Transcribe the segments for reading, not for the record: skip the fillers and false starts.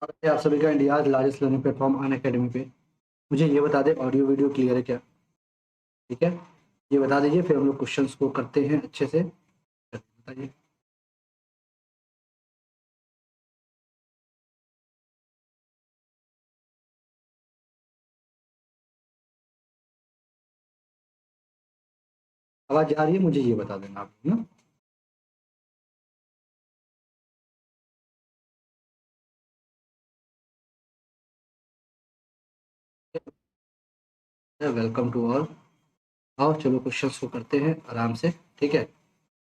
आप सभी का India largest learning platform Unacademy पे। मुझे ये बता दें ऑडियो वीडियो क्लियर है क्या? ठीक है, ये बता दीजिए फिर हम लोग क्वेश्चंस को करते हैं अच्छे से। बताइए। आवाज आ रही है? मुझे ये बता देना आप ना। Welcome to all. आओ चलो क्वेश्चंस को करते हैं आराम से। ठीक है,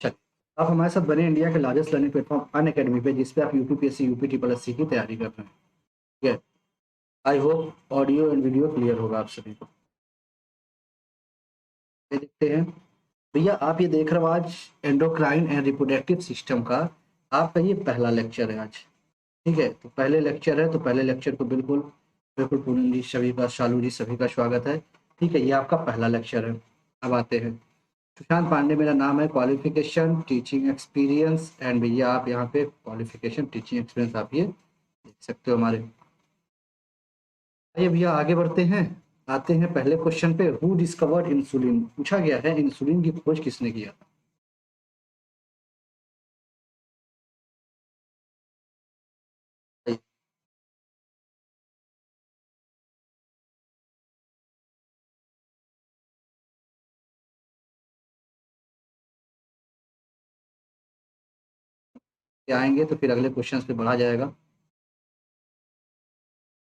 चल। आप हमारे साथ बने इंडिया के लार्जेस्ट लर्निंग प्लेटफॉर्म अनअकैडमी पे, जिसपे आप यूपीपीएससी यूपी ट्रिपल एससी की तैयारी कर रहे हैं। ठीक है, I hope audio and video clear होगा आप सभी को। ये देखते हैं भैया, आप ये देख रहे हो आज एंडोक्राइन एंड रिप्रोडक्टिव सिस्टम का आपका ये पहला लेक्चर है आज। ठीक है, तो पहले लेक्चर है तो पहले लेक्चर को बिल्कुल बिल्कुल पूनम जी सभी का, शालू जी सभी का स्वागत है। ठीक है, ये आपका पहला लेक्चर है। अब आते हैं। सुशांत पांडे मेरा नाम है। क्वालिफिकेशन टीचिंग एक्सपीरियंस एंड भैया आप यहाँ पे क्वालिफिकेशन टीचिंग एक्सपीरियंस आप ये देख सकते हो हमारे। आइए भैया आगे बढ़ते हैं। आते हैं पहले क्वेश्चन पे। Who discovered insulin? पूछा गया है इंसुलिन की खोज किसने किया था। आएंगे तो फिर अगले क्वेश्चन पे बढ़ा जाएगा।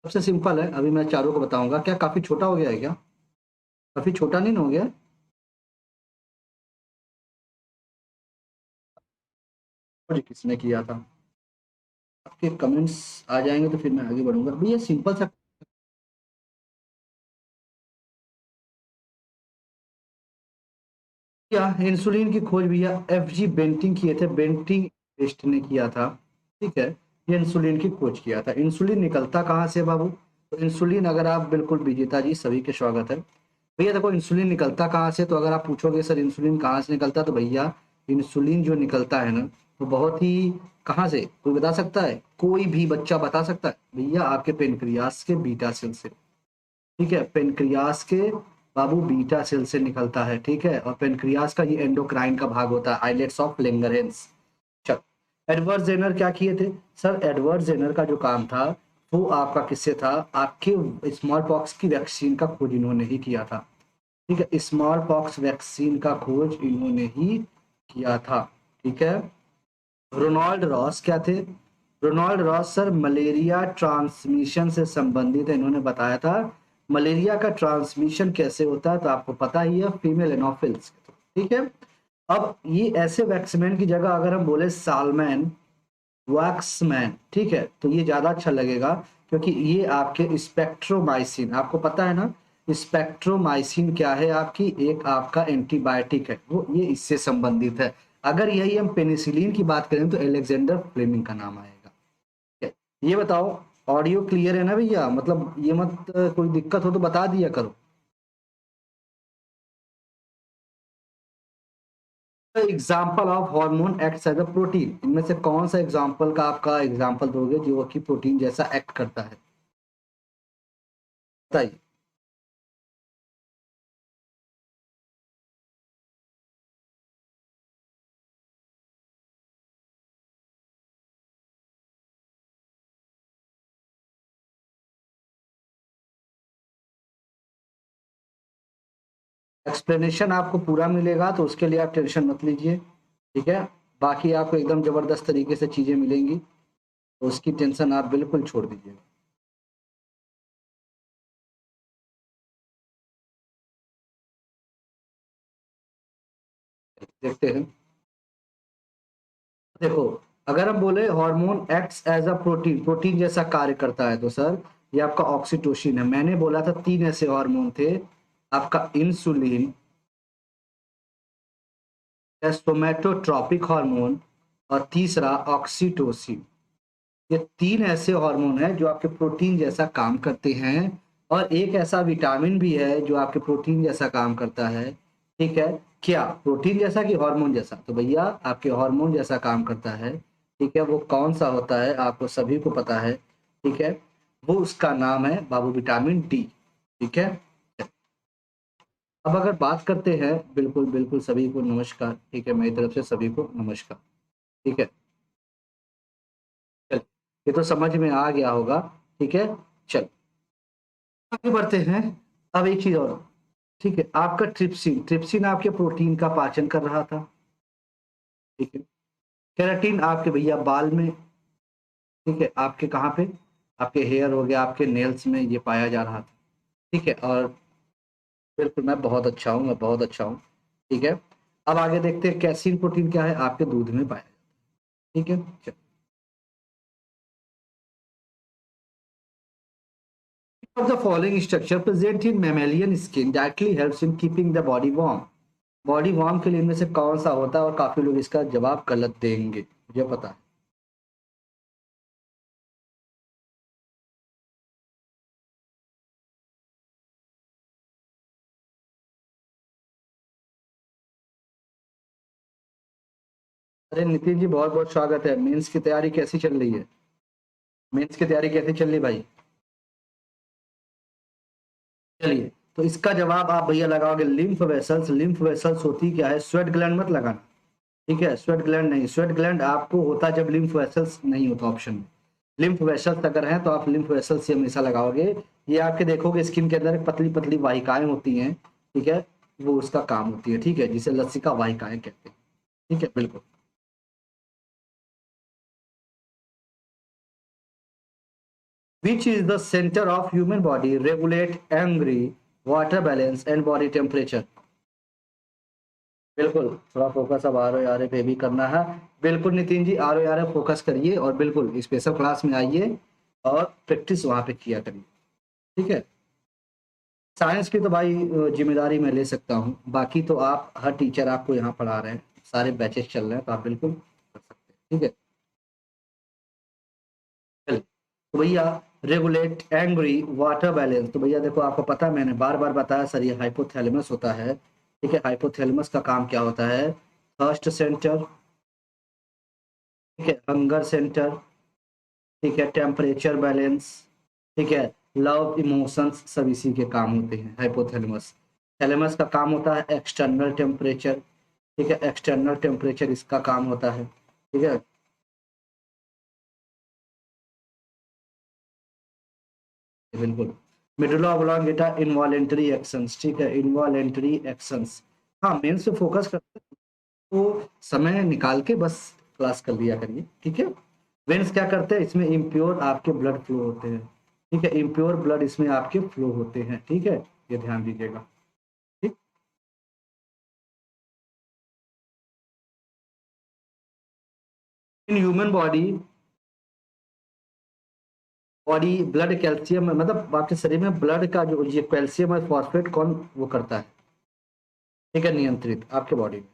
सबसे सिंपल है, अभी मैं चारों को बताऊंगा। क्या काफी छोटा हो गया है क्या? काफी छोटा नहीं ना हो गया? खोज किसने किया था? आपके कमेंट्स आ जाएंगे तो फिर मैं आगे बढ़ूंगा। भैया सिंपल सा। क्या इंसुलिन की खोज भैया एफ जी बेंटिंग किए थे। बेंटिंग टेस्ट ने किया था। ठीक है, ये इंसुलिन की खोज किया था। इंसुलिन निकलता कहाँ से बाबू? तो इंसुलिन, अगर आप बिल्कुल विजेता जी सभी के स्वागत है। भैया देखो इंसुलिन निकलता कहाँ से, तो अगर आप पूछोगे सर इंसुलिन कहाँ से निकलता, तो भैया इंसुलिन जो निकलता है ना, तो बहुत ही कहाँ से कोई बता सकता है? कोई भी बच्चा बता सकता है? भैया आपके पेनक्रियास के बीटा सेल से। ठीक है, पेनक्रियास के बाबू बीटा सेल से निकलता है। ठीक है, और पेनक्रियास का ये एंडोक्राइन का भाग होता है, आइलेट्स ऑफ लैंगरहेंस। चल, एडवर्ड जेनर क्या किए थे? सर एडवर्ड जेनर का जो काम था वो आपका किससे था? आपके स्मॉल पॉक्स की वैक्सीन का खोज इन्होंने ही किया था। ठीक है, स्मॉल पॉक्स वैक्सीन का खोज इन्होंने ही किया था। ठीक है, रोनाल्ड रॉस क्या थे? Ronald Ross sir malaria transmission से संबंधित है। इन्होंने बताया था मलेरिया का ट्रांसमिशन कैसे होता है, तो आपको पता ही है, फीमेल एनोफिल्स। ठीक है, अब ये ऐसे वैक्समैन की जगह अगर हम बोले सालमैन, वैक्समैन, ठीक है, तो ये ज्यादा अच्छा लगेगा। क्योंकि ये आपके स्पेक्ट्रोमाइसिन, आपको पता है ना स्पेक्ट्रोमाइसिन क्या है? आपकी एक आपका एंटीबायोटिक है, वो ये इससे संबंधित है। अगर यही हम पेनिसिलिन की बात करें तो एलेक्जेंडर फ्लेमिंग का नाम आएगा। ठीक है, ये बताओ ऑडियो क्लियर है ना भैया? मतलब ये मत कोई दिक्कत हो तो बता दिया करो। Example of hormone acts as a protein, इनमें से कौन सा एग्जाम्पल का आपका एग्जाम्पल दोगे जो कि प्रोटीन जैसा एक्ट करता है? बताइए। एक्सप्लेनेशन आपको पूरा मिलेगा तो उसके लिए आप टेंशन मत लीजिए। ठीक है, बाकी आपको एकदम जबरदस्त तरीके से चीजें मिलेंगी, तो उसकी टेंशन आप बिल्कुल छोड़ दीजिए। देखते हैं। देखो, अगर हम बोले hormone acts as a protein, protein जैसा कार्य करता है, तो सर ये आपका ऑक्सीटोसिन है। मैंने बोला था तीन ऐसे हार्मोन थे, आपका इंसुलिन, सोमेटोट्रॉपिक हार्मोन, और तीसरा ऑक्सीटोसिन। ये तीन ऐसे हार्मोन हैं जो आपके प्रोटीन जैसा काम करते हैं। और एक ऐसा विटामिन भी है जो आपके प्रोटीन जैसा काम करता है। ठीक है, क्या प्रोटीन जैसा कि हार्मोन जैसा? तो भैया आपके हार्मोन जैसा काम करता है। ठीक है, वो कौन सा होता है आपको सभी को पता है। ठीक है, वो उसका नाम है बाबू विटामिन डी। ठीक है, अब अगर बात करते हैं, बिल्कुल बिल्कुल सभी को नमस्कार। ठीक है, मेरी तरफ से सभी को नमस्कार। ठीक है, चल, ये तो समझ में आ गया होगा। ठीक है, चल आगे बढ़ते हैं। अब एक चीज और, ठीक है, आपका ट्रिप्सिन, ट्रिप्सिन आपके प्रोटीन का पाचन कर रहा था। ठीक है, केराटिन आपके भैया बाल में, ठीक है, आपके कहाँ पे, आपके हेयर हो गया, आपके नेल्स में ये पाया जा रहा था। ठीक है, और बिल्कुल मैं बहुत अच्छा हूँ, मैं बहुत अच्छा हूँ। ठीक है, अब आगे देखते हैं कैसीन प्रोटीन क्या है, आपके दूध में पाया जाता है। ठीक है, चलो, of the following structure present in mammalian skin directly helps in keeping the body warm। Body warm के लिए इनमें से कौन सा होता है, और काफी लोग इसका जवाब गलत देंगे, मुझे पता है। अरे नितिन जी, बहुत बहुत स्वागत है। मेंस की तैयारी कैसी चल रही है? मेंस की तैयारी कैसी चल रही है भाई? चलिए, तो इसका जवाब आप भैया लगाओगे लिम्फ वेसल्स। लिम्फ वेसल्स होती क्या है, स्वेट ग्लैंड मत लगाना। ठीक है, स्वेट ग्लैंड नहीं, स्वेट ग्लैंड आपको होता जब लिम्फ वेसल्स नहीं होता ऑप्शन में। लिम्फ वेसल्स अगर हैं तो आप लिम्फ वेसल्स से हमेशा लगाओगे। ये आपके देखोगे स्किन के अंदर एक पतली पतली वाहिकाएं होती हैं। ठीक है, वो उसका काम होती है। ठीक है, जिसे लसिका वाहिकाएं कहते हैं। ठीक है, बिल्कुल। Which is the center of human body, regulate angry, water balance and body temperature। बिल्कुल, थोड़ा फोकस अब आर ओ आर पे भी करना है। बिल्कुल Nitin ji, R O R focus करिए और बिल्कुल स्पेशल क्लास में आइए और प्रैक्टिस वहां पे किया करिए। ठीक है, साइंस की तो भाई जिम्मेदारी मैं ले सकता हूँ, बाकी तो आप, हर टीचर आपको यहाँ पढ़ा रहे हैं, सारे बैचेस चल रहे हैं, तो आप बिल्कुल कर सकते हैं। ठीक है, चलिए, तो भैया रेगुलेट एंग्री वाटर बैलेंस, तो भैया देखो आपको पता है, मैंने बार बार बताया सर, ये हाइपोथैलेमस होता है। ठीक है, हाइपोथैलेमस का काम क्या होता है, थर्स्ट सेंटर, ठीक है, हंगर सेंटर, ठीक है, टेम्परेचर बैलेंस, ठीक है, लव इमोशंस, सब इसी के काम होते हैं हाइपोथैलेमस। थैलेमस का काम होता है एक्सटर्नल टेम्परेचर। ठीक है, एक्सटर्नल टेम्परेचर इसका काम होता है। ठीक है, बिल्कुल। मिडुला ऑब्लोंगेटा इनवॉलेंटरी एक्शंस, ठीक है, इनवॉलेंटरी एक्शंस। हाँ, मेन से फोकस करते हैं, तो समय निकाल के बस क्लास कर लिया करिए। ठीक है, वेन्स क्या करते हैं, इसमें इम्प्योर आपके ब्लड फ्लो होते हैं। ठीक है, इम्प्योर ब्लड इसमें आपके फ्लो होते हैं। ठीक है, ये ध्यान दीजिएगा। ठीक, इन human body, body blood calcium, मतलब आपके शरीर में ब्लड का जो ये कैल्शियम और फॉस्फेट कौन वो करता है, ठीक है, नियंत्रित आपके बॉडी में।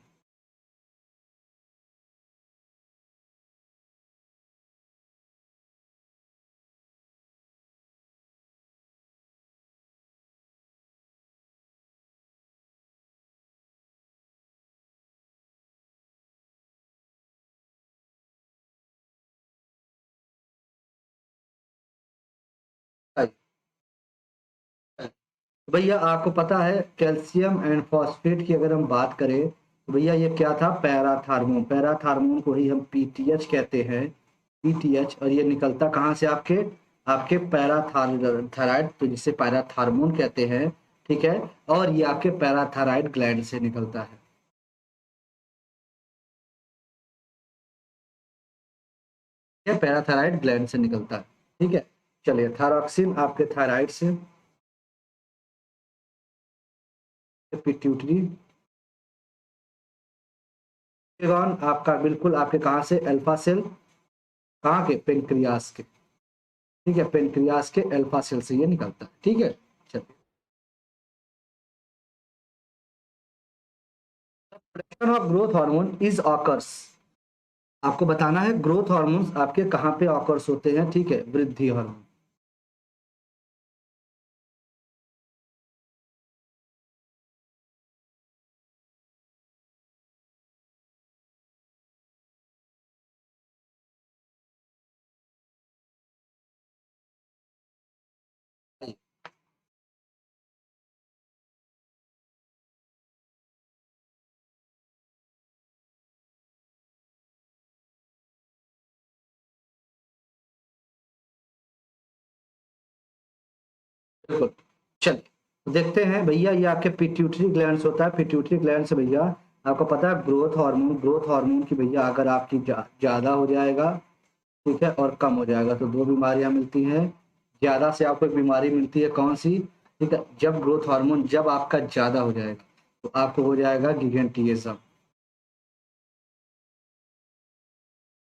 भैया आपको पता है कैल्शियम एंड फॉस्फेट की अगर हम बात करें, तो भैया ये क्या था, पैराथार्मोन। पैराथार्मोन को ही हम पीटीएच कहते हैं, पीटीएच। और ये निकलता कहाँ से, आपके आपके पैराथायराइड, तो जिसे पैराथार्मोन कहते हैं। ठीक है, और ये आपके पैराथायराइड ग्लैंड से निकलता है। ये पैराथायराइड ग्लैंड से निकलता है। ठीक है, चलिए, थायरॉक्सिन आपके थायराइड से, पिट्यूटरी, आपका बिल्कुल आपके कहाँ से, अल्फा सेल, कहाँ के, पेनक्रियास के। ठीक है, पेनक्रियास के अल्फा सेल से ये निकलता है। ठीक है, चलिए, production of growth hormone is occurs, आपको बताना है ग्रोथ हार्मोन्स आपके कहाँ पे ऑकर्स होते हैं। ठीक है, वृद्धि हार्मोन। बिल्कुल। चलिए तो देखते हैं भैया, ये आपके पिट्यूटरी ग्लैंड्स होता है। पिट्यूटरी ग्लैंड से भैया आपको पता है ग्रोथ हार्मोन की भैया अगर आपकी ज़्यादा हो जाएगा, ठीक है, और कम हो जाएगा तो दो बीमारियां मिलती हैं। ज़्यादा से आपको एक बीमारी मिलती है कौन सी, ठीक है, जब ग्रोथ हार्मोन जब आपका ज़्यादा हो जाएगा तो आपको हो जाएगा गिगेंटिज्म,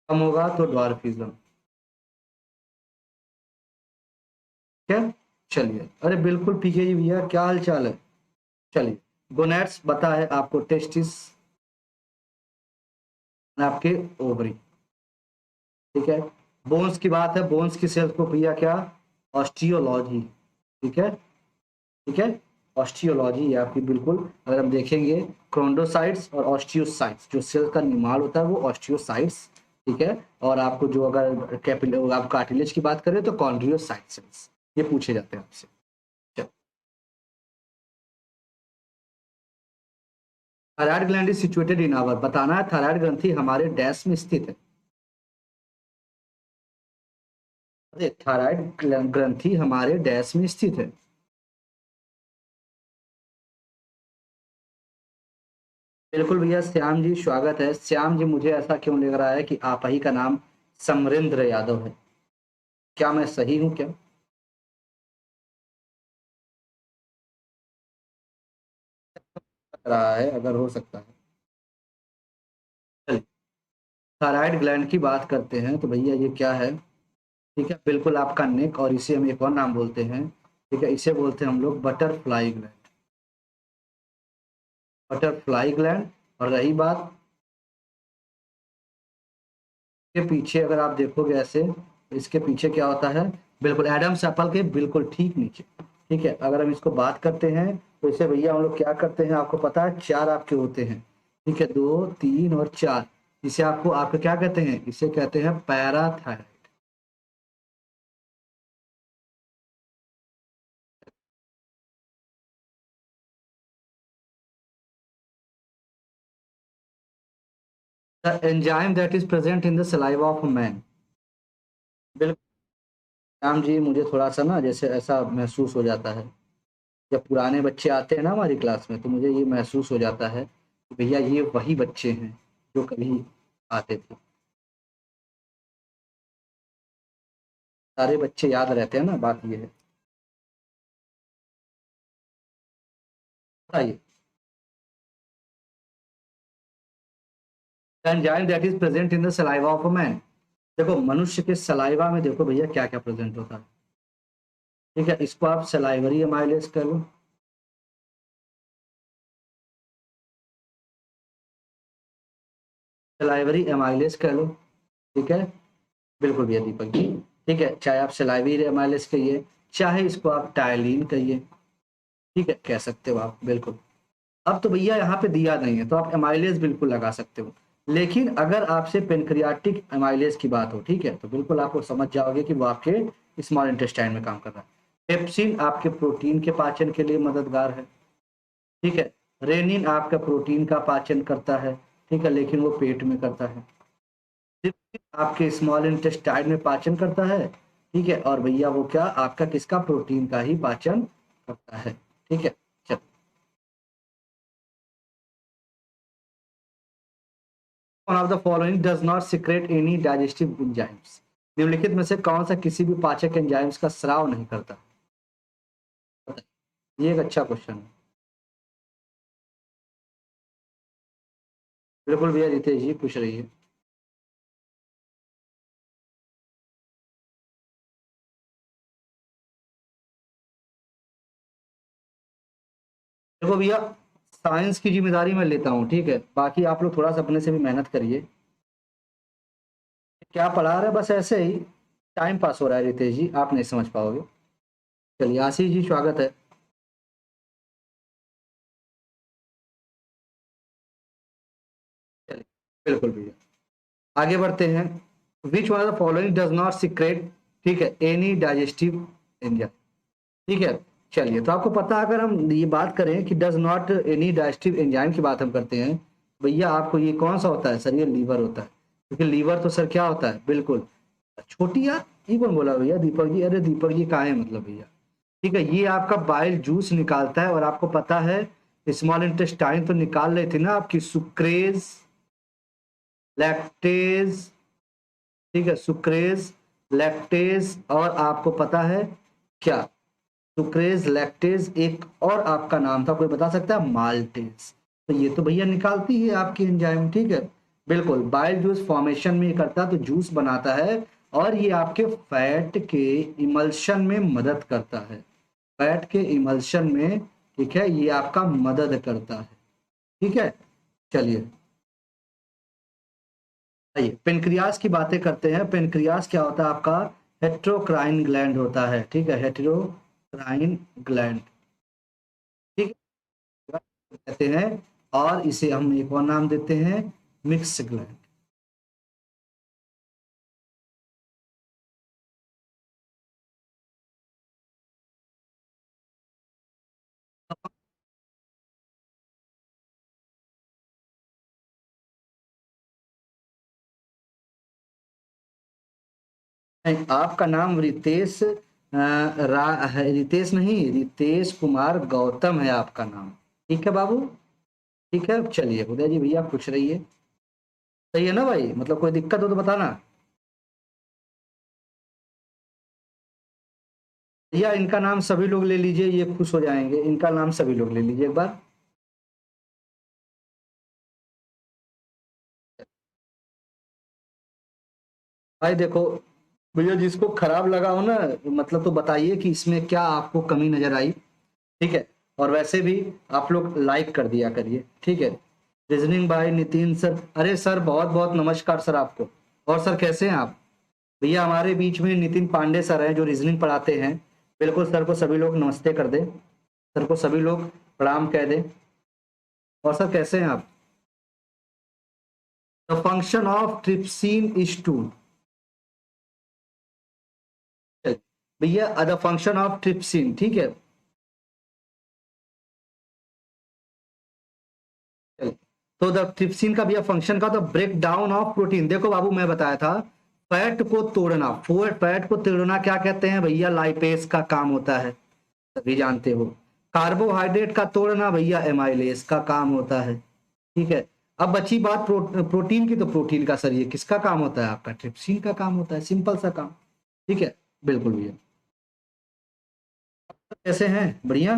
कम होगा तो ड्वार्फिज्म। क्या, चलिए, अरे बिल्कुल पीके जी भैया, क्या हाल चाल है। चलिए, गोनेट्स बता है आपको, टेस्टिस आपके ओवरी, ठीक है। बोन्स की बात है, बोन्स की सेल्स को भैया क्या, ऑस्टियोलॉजी, ठीक है, ठीक है। ऑस्टियोलॉजी ये आपकी बिल्कुल, अगर हम देखेंगे क्रोंडोसाइट्स और ऑस्टियोसाइट्स, जो सेल का निर्माण होता है वो ऑस्टियोसाइट्स, ठीक है। और आपको जो अगर कैपिलर आप कार्टिलेज की बात करें तो कॉन्ड्रियोसाइट सेल्स, ये पूछे जाते हैं आपसे। Thyroid gland is situated in our, बताना है थायराइड ग्रंथि हमारे डैश में स्थित है। अरे थायराइड ग्रंथि हमारे डैश में स्थित है। बिल्कुल भैया, श्याम जी स्वागत है। श्याम जी, मुझे ऐसा क्यों लग रहा है कि आप ही का नाम समरेंद्र यादव है, क्या मैं सही हूँ क्या। लग रहा है, अगर हो सकता है। चलिए, थायराइड ग्लैंड की बात करते हैं तो भैया ये क्या है, ठीक है, बिल्कुल आपका नेक, और इसे हम एक और नाम बोलते हैं, ठीक है, इसे बोलते हैं हम लोग बटरफ्लाई ग्लैंड, बटरफ्लाई ग्लैंड। और रही बात के पीछे, अगर आप देखोगे ऐसे तो इसके पीछे क्या होता है, बिल्कुल एडम्स एप्पल के बिल्कुल ठीक नीचे, ठीक है। अगर हम इसको बात करते हैं तो इसे भैया हम लोग क्या करते हैं, आपको पता है चार आपके होते हैं, ठीक है, दो तीन और चार। इसे आपको आपके क्या कहते हैं, इसे कहते हैं parathyroid. The enzyme that is present in the saliva of man. बिल्कुल राम जी, मुझे थोड़ा सा ना जैसे ऐसा महसूस हो जाता है, जब पुराने बच्चे आते हैं ना हमारी क्लास में तो मुझे ये महसूस हो जाता है कि भैया ये वही बच्चे हैं जो कभी आते थे। सारे बच्चे याद रहते हैं ना, बात ये है। बताइए, enzyme that is present in the saliva of a man. देखो मनुष्य के सलाइवा में देखो भैया क्या क्या प्रेजेंट होता है, ठीक है, इसको आप सलाइवरी एमाइलेज कर लो, सलाइवरी एमाइलेज कर लो, ठीक है। बिल्कुल भैया दीपक जी, ठीक है, चाहे आप सलाइवरी एमाइलेज कहिए, चाहे इसको आप टाइलिन कहिए, ठीक है, कह सकते हो आप बिल्कुल। अब तो भैया यहाँ पे दिया नहीं है तो आप एमाइलेज बिल्कुल लगा सकते हो, लेकिन अगर आपसे पेनक्रियाटिक एमाइलेज की बात हो, ठीक है, तो बिल्कुल आपको समझ जाओगे कि वो आपके स्मॉल इंटेस्टाइन में काम कर रहा है। पेप्सिन आपके प्रोटीन के पाचन के लिए मददगार है, ठीक है। रेनिन आपका प्रोटीन का पाचन करता है, ठीक है, लेकिन वो पेट में करता है। ट्रिप्सिन आपके स्मॉल इंटेस्टाइन में पाचन करता है, ठीक है, और भैया वो क्या आपका किसका, प्रोटीन का ही पाचन करता है, ठीक है। चलो, one of the following does not secret any digestive enzymes, निम्नलिखित में से कौन सा किसी भी पाचक एंजाइम्स का स्राव नहीं करता। बताइए, ये एक अच्छा क्वेश्चन है। बिल्कुल भैया, रितेश जी पूछ रही है। देखो भैया, साइंस की जिम्मेदारी मैं लेता हूँ, ठीक है, बाकी आप लोग थोड़ा सा अपने से भी मेहनत करिए। क्या पढ़ा रहे बस ऐसे ही टाइम पास हो रहा है रितेश जी, आप नहीं समझ पाओगे। चलिए, आशीष जी स्वागत है। चलिए, बिल्कुल भैया, आगे बढ़ते हैं। Which one of the following does not secret, ठीक है, एनी डाइजेस्टिव एंजाइम, ठीक है। चलिए, तो आपको पता है अगर हम ये बात करें कि does not any digestive enzyme की बात हम करते हैं, भैया आपको ये कौन सा होता है सर, ये लीवर होता है, क्योंकि लीवर तो सर क्या होता है, बिल्कुल छोटी यार, ये कौन बोला भैया, दीपक जी, अरे दीपक जी कहाँ है मतलब भैया, ठीक है, ये आपका बाइल जूस निकालता है। और आपको पता है स्मॉल इंटेस्टाइन तो निकाल रही थी ना आपकी सुक्रेज, लैक्टेज, ठीक है, सुक्रेज, लैक्टेज, और आपको पता है क्या, सुक्रेज, लैक्टेज, एक और आपका नाम था, कोई बता सकता है? माल्टेज। तो ये तो भैया निकालती है आपकी एंजाइम, ठीक है। बिल्कुल, बाइल जूस फॉर्मेशन में ये करता है, तो जूस बनाता है। और ये आपके फैट के इमल्शन में मदद करता है, फैट के इमल्शन में, ठीक है, ये आपका मदद करता है, ठीक है। चलिए, आइए पेनक्रियास की बातें करते हैं। पेनक्रियास क्या होता है आपका? हेट्रोक्राइन ग्लैंड होता है, ठीक है, हेट्रोक्राइन ग्लैंड, ठीक है, कहते हैं। और इसे हम एक और नाम देते हैं, मिक्स ग्लैंड। आपका नाम रितेश रितेश नहीं, रितेश कुमार गौतम है आपका नाम, ठीक है बाबू। ठीक है, चलिए उदय जी भैया पूछ रही है, सही है ना भाई? मतलब कोई दिक्कत हो तो बताना। भैया इनका नाम सभी लोग ले लीजिए, ये खुश हो जाएंगे, इनका नाम सभी लोग ले लीजिए एक बार। भाई देखो भैया, जिसको खराब लगा हो ना, मतलब तो बताइए कि इसमें क्या आपको कमी नजर आई, ठीक है। और वैसे भी आप लोग लाइक कर दिया करिए, ठीक है। रीजनिंग बाय नितिन सर, अरे सर बहुत बहुत नमस्कार सर आपको। और सर कैसे हैं आप? भैया हमारे बीच में नितिन पांडे सर हैं जो रीजनिंग पढ़ाते हैं। बिल्कुल, सर को सभी लोग नमस्ते कर दें, सर को सभी लोग प्रणाम कह दें। और सर कैसे हैं आप? The function of trypsin is to, भैया द फंक्शन ऑफ ट्रिप्सिन, ठीक है। तो द ट्रिप्सिन का भैया फंक्शन का, तो ब्रेक डाउन ऑफ प्रोटीन। देखो बाबू, मैं बताया था फैट को तोड़ना, फैट को तोड़ना क्या कहते हैं भैया? लाइपेस का काम होता है, सभी जानते हो। कार्बोहाइड्रेट का तोड़ना भैया एमाइलेज का काम होता है, ठीक है। अब बची बात प्रोटीन की, तो प्रोटीन का सर ये किसका काम होता है? आपका ट्रिप्सिन का काम होता है, सिंपल सा काम, ठीक है। बिल्कुल भैया। कैसे हैं? बढ़िया।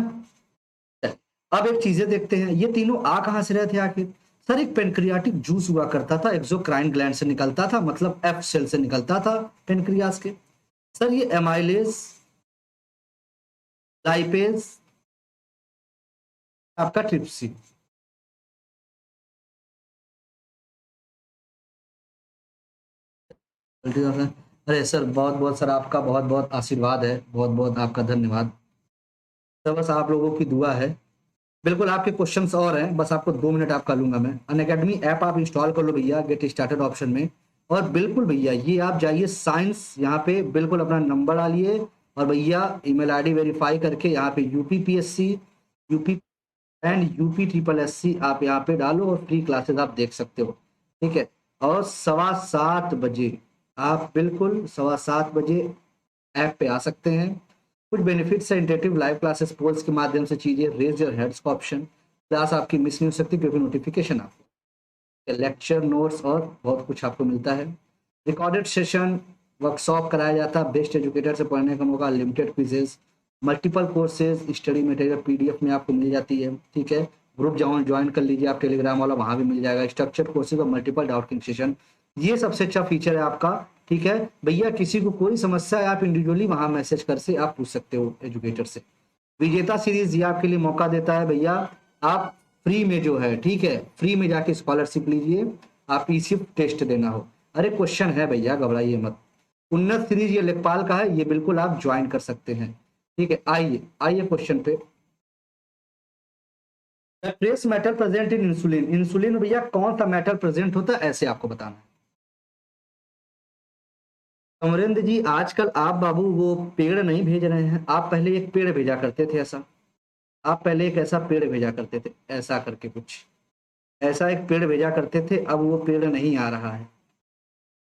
अब एक चीजें देखते हैं, ये तीनों आ कहां से रहे थे आखिर? सर एक पेनक्रियाटिक जूस हुआ करता था, एक्सोक्राइन ग्लैंड से निकलता था, मतलब एफ सेल से निकलता था पेनक्रियास के। सर ये एमाइलेज, लाइपेज, आपका ट्रिप्सिन। अरे सर बहुत बहुत सर आपका बहुत बहुत आशीर्वाद है, बहुत बहुत आपका धन्यवाद। सर बस आप लोगों की दुआ है। बिल्कुल, आपके क्वेश्चंस और हैं, बस आपको 2 मिनट आपका लूंगा मैं। अनअकैडमी ऐप आप इंस्टॉल कर लो भैया, गेट स्टार्टेड ऑप्शन में। और बिल्कुल भैया ये आप जाइए साइंस, यहाँ पे बिल्कुल अपना नंबर डालिए। और भैया ईमेल आईडी वेरीफाई करके यहाँ पे UPPSC, UP and UP triple S C आप यहाँ पे डालो, और फ्री क्लासेस आप देख सकते हो, ठीक है। और 7:15 बजे आप बिल्कुल 7:15 बजे ऐप पे आ सकते हैं। कुछ बेनिफिट्स है, इंटरेक्टिव लाइव क्लासेस पोल्स के माध्यम से चीजें, रेज योर हैंड्स का ऑप्शन, क्लास आपकी मिस नहीं हो सकती क्योंकि नोटिफिकेशन आपको, लेक्चर नोट्स और बहुत कुछ आपको मिलता है। रिकॉर्डेड सेशन, वर्कशॉप कराया जाता है, बेस्ट एजुकेटर से पढ़ने का मौका, limited quizzes, multiple courses, study material PDF में आपको मिल जाती है, ठीक है। ग्रुप ज्वाइन कर लीजिए आप टेलीग्राम वाला, वहां भी मिल जाएगा स्ट्रक्चर कोर्सेज और मल्टीपल डाउटिंग सेशन। ये सबसे अच्छा फीचर है आपका, ठीक है। भैया किसी को कोई समस्या है, आप इंडिविजुअली वहां मैसेज कर से आप पूछ सकते हो एजुकेटर से। विजेता सीरीज ये आपके लिए मौका देता है भैया, आप फ्री में जो है, ठीक है, फ्री में जाके स्कॉलरशिप लीजिए, आप इसी टेस्ट देना हो। अरे क्वेश्चन है भैया, घबराइए मत। उन्नत सीरीज ये लेखपाल का है, ये बिल्कुल आप ज्वाइन कर सकते हैं, ठीक है। आइए आइए क्वेश्चन पे। Trace metal present in insulin, insulin भैया कौन सा मेटल प्रेजेंट होता है, ऐसे आपको बताना है। अमरेंद्र जी आजकल आप बाबू वो पेड़ नहीं भेज रहे हैं, आप पहले एक पेड़ भेजा करते थे ऐसा, आप पहले एक ऐसा पेड़ भेजा करते थे, ऐसा करके कुछ, ऐसा एक पेड़ भेजा करते थे, अब वो पेड़ नहीं आ रहा है।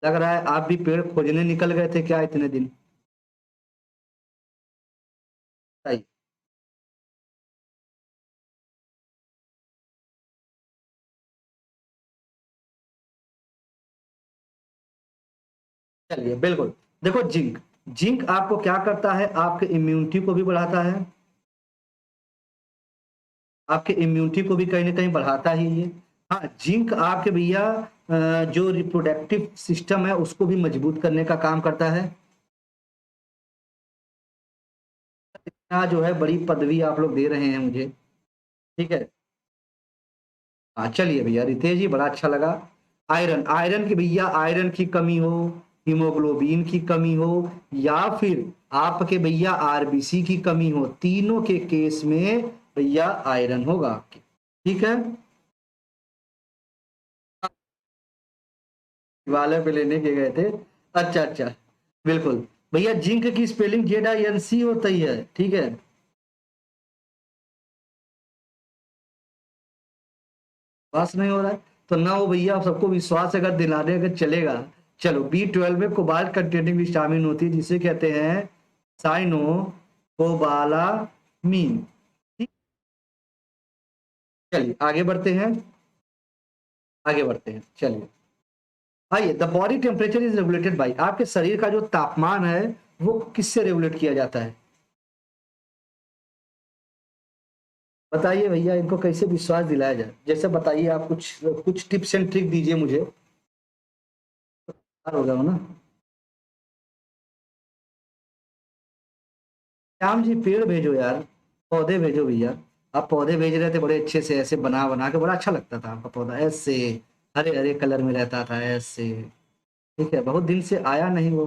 लग रहा है आप भी पेड़ खोजने निकल गए थे क्या इतने दिन? बताइए। चलिए बिल्कुल। देखो जिंक, जिंक आपको क्या करता है, आपके इम्यूनिटी को भी बढ़ाता है, आपके इम्यूनिटी को भी कहीं ना कहीं बढ़ाता ही ये। हाँ, जिंक आपके भैया जो रिप्रोडक्टिव सिस्टम है उसको भी मजबूत करने का काम करता है। इतना जो है बड़ी पदवी आप लोग दे रहे हैं मुझे, ठीक है। हाँ चलिए भैया, रितेश जी बड़ा अच्छा लगा। आयरन, आयरन की भैया, आयरन की कमी हो, हीमोग्लोबिन की कमी हो, या फिर आपके भैया आरबीसी की कमी हो, तीनों के केस में भैया आयरन होगा आपके, ठीक है। हिमालय पे लेने के गए थे, अच्छा अच्छा, बिल्कुल। भैया जिंक की स्पेलिंग ZINC होती है, ठीक है। पास नहीं हो रहा है तो ना वो भैया, आप सबको विश्वास अगर दिलाने अगर चलेगा। चलो, B12 में कोबाल्ट कंटेनिंग विटामिन होती है जिसे कहते हैं साइनो कोबालामीन, ठीक। चलिए आगे बढ़ते हैं, आगे बढ़ते हैं, चलिए। आइए, the body temperature is regulated by, आपके शरीर का जो तापमान है वो किससे रेगुलेट किया जाता है? बताइए भैया, इनको कैसे विश्वास दिलाया जाए, जैसे बताइए आप, कुछ कुछ टिप्स एंड ट्रिक दीजिए मुझे। हो गया हो ना। श्याम जी पेड़ भेजो यार, पौधे भेजो भैया। आप पौधे भेज रहे थे बड़े अच्छे से, ऐसे बना बना के, बड़ा अच्छा लगता था आपका पौधा ऐसे, हरे हरे कलर में रहता था ऐसे, ठीक है। बहुत दिन से आया नहीं वो,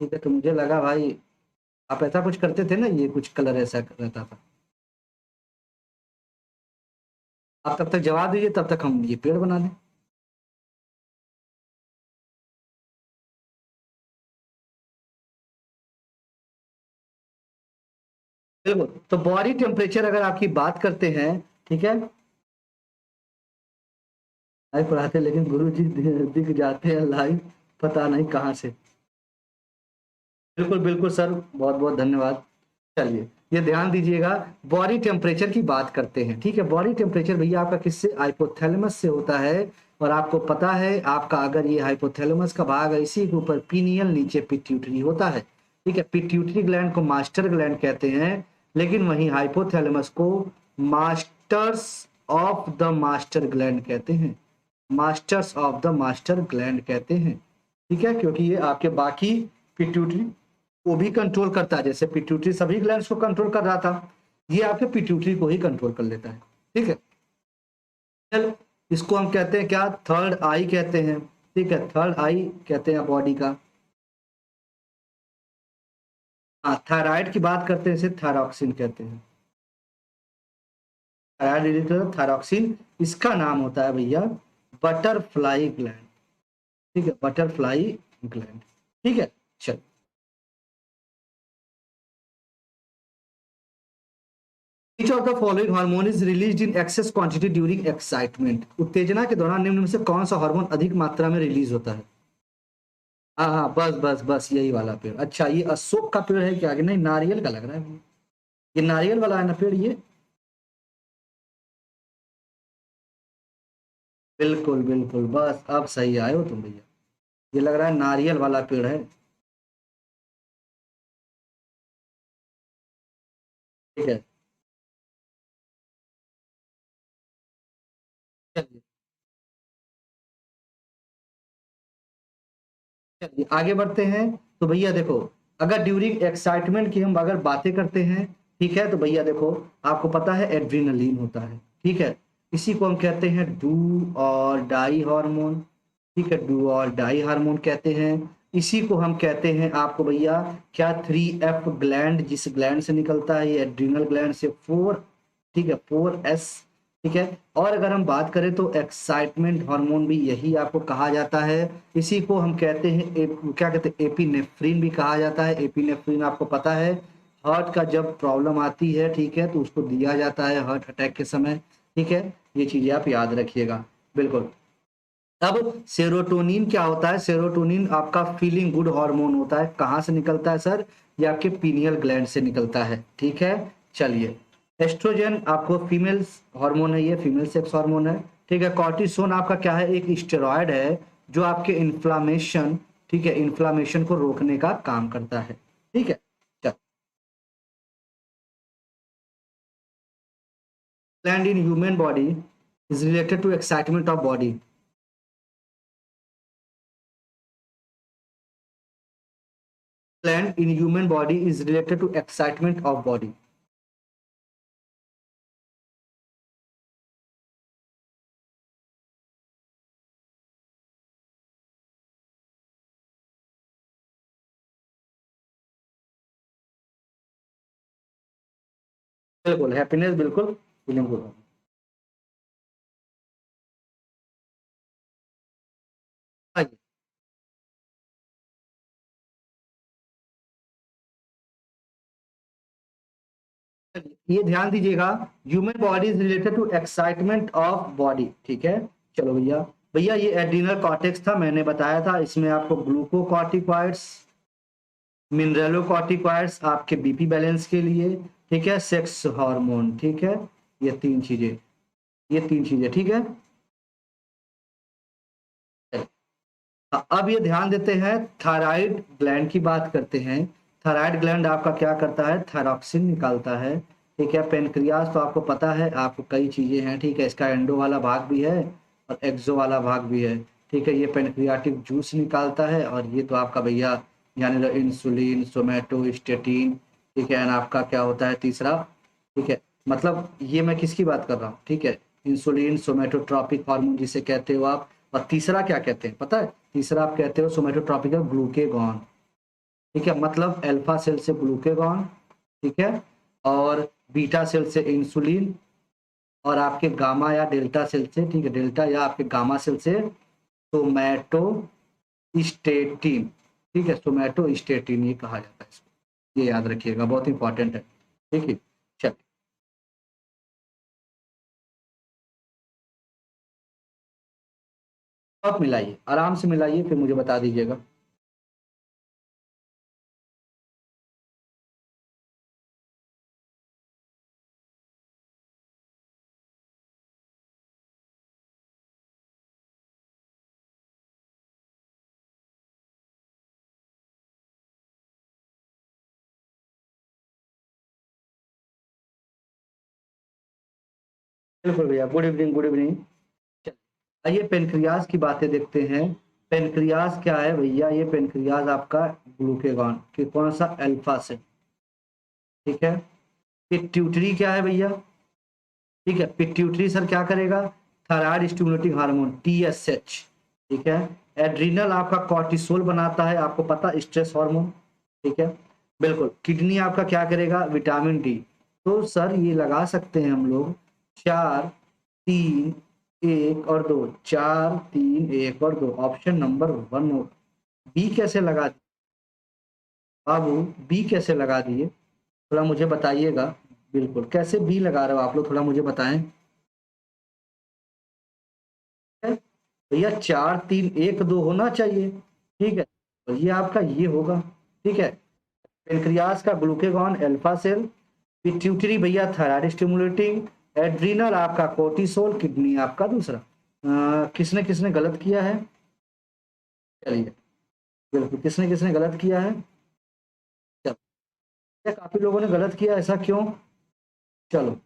ठीक है, तो मुझे लगा भाई आप ऐसा कुछ करते थे ना, ये कुछ कलर ऐसा रहता था। आप तब तक जवाब दीजिए, तब तक हम ये पेड़ बना दें। बिल्कुल, तो बॉडी टेम्परेचर अगर आपकी बात करते हैं, ठीक है। लाइव पढ़ाते लेकिन गुरु जी दिख जाते हैं लाइव, पता नहीं कहाँ से। बिल्कुल बिल्कुल सर, बहुत बहुत धन्यवाद। चलिए, ये ध्यान दीजिएगा, बॉडी टेम्परेचर की बात करते हैं, ठीक है। बॉडी टेम्परेचर भैया आपका किससे, हाइपोथैलेमस से होता है। और आपको पता है, आपका अगर ये हाइपोथैलेमस का भाग है, इसी के ऊपर पीनियल, नीचे पिट्यूटरी होता है, ठीक है। पिट्यूटरी ग्लैंड को मास्टर ग्लैंड कहते हैं, लेकिन वहीं हाइपोथैलेमस को masters of the master gland कहते हैं, masters of the master gland कहते हैं, ठीक है। क्योंकि ये आपके बाकी पिट्यूटरी को भी कंट्रोल करता है, जैसे पिट्यूटरी सभी ग्लैंड्स को कंट्रोल कर रहा था, ये आपके पिट्यूटरी को ही कंट्रोल कर लेता है, ठीक है। चलो, इसको हम कहते हैं क्या, थर्ड आई कहते हैं, ठीक है, थर्ड आई कहते हैं बॉडी का। हाँ, थायराइड की बात करते हैं, इसे थायरॉक्सिन कहते हैं, थायराइड रिलेटेड थायरॉक्सिन। इसका नाम होता है भैया बटरफ्लाई ग्लैंड, ठीक है, बटरफ्लाई ग्लैंड, ठीक है। चलो, Which of the following hormone is released in excess quantity during excitement? उत्तेजना के दौरान निम्न में से कौन सा हार्मोन अधिक मात्रा में रिलीज होता है? हाँ हाँ, बस बस बस यही वाला पेड़। अच्छा, ये अशोक का पेड़ है क्या, कि नहीं, नारियल का लग रहा है। ये नारियल वाला है ना पेड़ ये? बिल्कुल बिल्कुल, बस अब सही आए हो तुम भैया। ये लग रहा है नारियल वाला पेड़ है, ठीक है। चलिए, चलिए आगे बढ़ते हैं। तो भैया देखो, अगर ड्यूरिंग एक्साइटमेंट की हम अगर बातें करते हैं, ठीक है, तो भैया देखो, आपको पता है एड्रीनलिन होता है, ठीक है। इसी को हम कहते हैं डू और डाई हार्मोन, ठीक है, डू और डाई हार्मोन कहते हैं। इसी को हम कहते हैं आपको भैया क्या, 3F ग्लैंड, जिस ग्लैंड से निकलता है, ये एड्रीनल ग्लैंड से 4, ठीक है, 4S, ठीक है। और अगर हम बात करें तो एक्साइटमेंट हार्मोन भी यही आपको कहा जाता है। इसी को हम कहते हैं क्या कहते हैं, एपिनेफ्रिन भी कहा जाता है। एपिनेफ्रिन आपको पता है, हार्ट का जब प्रॉब्लम आती है, ठीक है, तो उसको दिया जाता है हार्ट अटैक के समय, ठीक है। ये चीजें आप याद रखिएगा, बिल्कुल। अब सेरोटोनिन क्या होता है? सेरोटोनिन आपका फीलिंग गुड हार्मोन होता है। कहाँ से निकलता है सर? ये आपके पीनियल ग्लैंड से निकलता है। ठीक है, चलिए। एस्ट्रोजन आपको फीमेल हार्मोन है, ये फीमेल सेक्स हार्मोन है। ठीक है। कॉर्टिसोन आपका क्या है? एक स्टेरॉयड है जो आपके इन्फ्लामेशन, ठीक है, इन्फ्लामेशन को रोकने का काम करता है। ठीक है, चल। Gland in human body is related to excitement of body. Gland in human body is related to excitement of body. बिल्कुल हैप्पीनेस, बिल्कुल फीलिंग गुड। आइए, ये ध्यान दीजिएगा, human body is related to excitement of body. ठीक है, चलो भैया। भैया ये एड्रिनल कॉर्टेक्स था, मैंने बताया था, इसमें आपको ग्लूकोकॉर्टिकॉइड्स, मिनरलोकॉर्टिकॉइड्स आपके बीपी बैलेंस के लिए, ठीक है, सेक्स हार्मोन, ठीक है, ये तीन चीजें, ये तीन चीजें, ठीक है। अब ये ध्यान देते हैं, थायराइड ग्लैंड की बात करते हैं। थायराइड ग्लैंड आपका क्या करता है? थायरॉक्सिन निकालता है। ठीक है। पेनक्रियास तो आपको पता है, आपको कई चीजें हैं, ठीक है, इसका एंडो वाला भाग भी है और एक्सो वाला भाग भी है। ठीक है, ये पेनक्रियाटिक जूस निकालता है, और ये तो आपका भैया यानी इंसुलिन, सोमेटोस्टेटिन, ठीक है, एंड आपका क्या होता है तीसरा? ठीक है, मतलब ये मैं किसकी बात कर रहा हूँ? ठीक है, इंसुलिन, सोमेटोट्रॉपिक हार्मोन जिसे कहते हो आप। और तीसरा क्या कहते हैं पता है? तीसरा आप कहते हो सोमेटोट्रॉपिक ग्लूकेगॉन। ठीक है, मतलब अल्फा सेल से ग्लूकेगॉन, ठीक है, और बीटा सेल से इंसुलिन, और आपके गामा या डेल्टा सेल से, ठीक है, डेल्टा या आपके गामा सेल से सोमैटोस्टेटिन। ठीक है, सोमैटोस्टेटिन ये कहा जाता है इसको, ये याद रखिएगा, बहुत इंपॉर्टेंट है। ठीक है, चलिए। आप मिलाइए, आराम से मिलाइए, फिर मुझे बता दीजिएगा। बिल्कुल भैया, गुड इवनिंग, गुड इवनिंग। आइए पेनक्रियाज की बातें देखते हैं। पेनक्रियाज क्या है भैया? ये पेनक्रियाज आपका ग्लूकेगॉन कि कौन सा? अल्फा से। ठीक है। पिट्यूटरी क्या है भैया? ठीक है, पिट्यूटरी सर क्या करेगा? Thyroid stimulating hormone, TSH. ठीक है। एड्रिनल आपका कॉर्टिसोल बनाता है, आपको पता, स्ट्रेस हार्मोन। ठीक है, बिल्कुल। किडनी आपका क्या करेगा? Vitamin D. तो सर ये लगा सकते हैं हम लोग, 4 3 1 और 2, 4 3 1 और 2, ऑप्शन नंबर 1। बी कैसे लगा? बाबू बी कैसे लगा दिए? थोड़ा मुझे बताइएगा। बिल्कुल, कैसे बी लगा रहे हो आप लोग, थोड़ा मुझे बताएं। भैया 4 3 1 2 होना चाहिए। ठीक है, तो ये आपका ये होगा। ठीक है, पेनक्रियास का ग्लूकेगॉन अल्फा सेल, पिट्यूटरी भैया थायराइड स्टिमुलेटिंग, एड्रीनल आपका कोर्टिसोल, किडनी आपका दूसरा। किसने किसने गलत किया है? चलिए, बिल्कुल, किसने किसने गलत किया है? चलो, ये काफी लोगों ने गलत किया, ऐसा क्यों? चलो,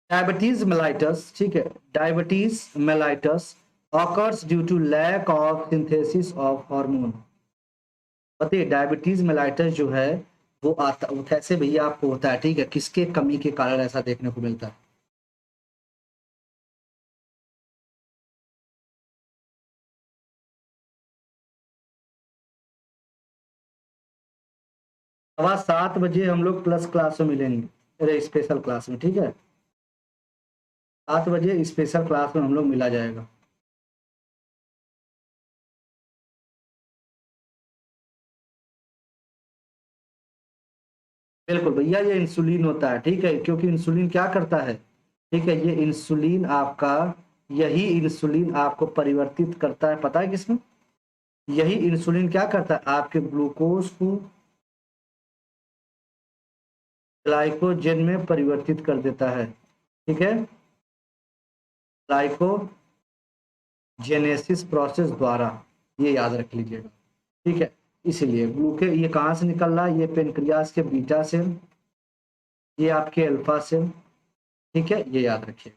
डायबिटीज मेलाइटस, ठीक है, diabetes mellitus occurs due to lack of synthesis of hormone। बताइए, डायबिटीज मेलाइटस जो है वो आता, वो कैसे भैया आपको होता है? ठीक है, किसके कमी के कारण ऐसा देखने को मिलता है? 7:15 हम लोग प्लस क्लास में मिलेंगे, अरे स्पेशल क्लास में, ठीक है, 7 बजे स्पेशल क्लास में हम लोग मिला जाएगा। बिल्कुल भैया, ये इंसुलिन होता है, ठीक है, क्योंकि इंसुलिन क्या करता है? ठीक है, ये इंसुलिन आपका, यही इंसुलिन आपको परिवर्तित करता है, पता है किसमें? यही इंसुलिन क्या करता है, आपके ग्लूकोज को ग्लाइकोजन में परिवर्तित कर देता है। ठीक है, ग्लाइकोजेनेसिस प्रोसेस द्वारा, ये याद रख लीजिएगा। ठीक है, इसलिए ग्लूके ये कहाँ से निकल रहा है, ये पेनक्रियास के बीटा सेल, ये आपके अल्फा सेल। ठीक है, ये याद रखिए।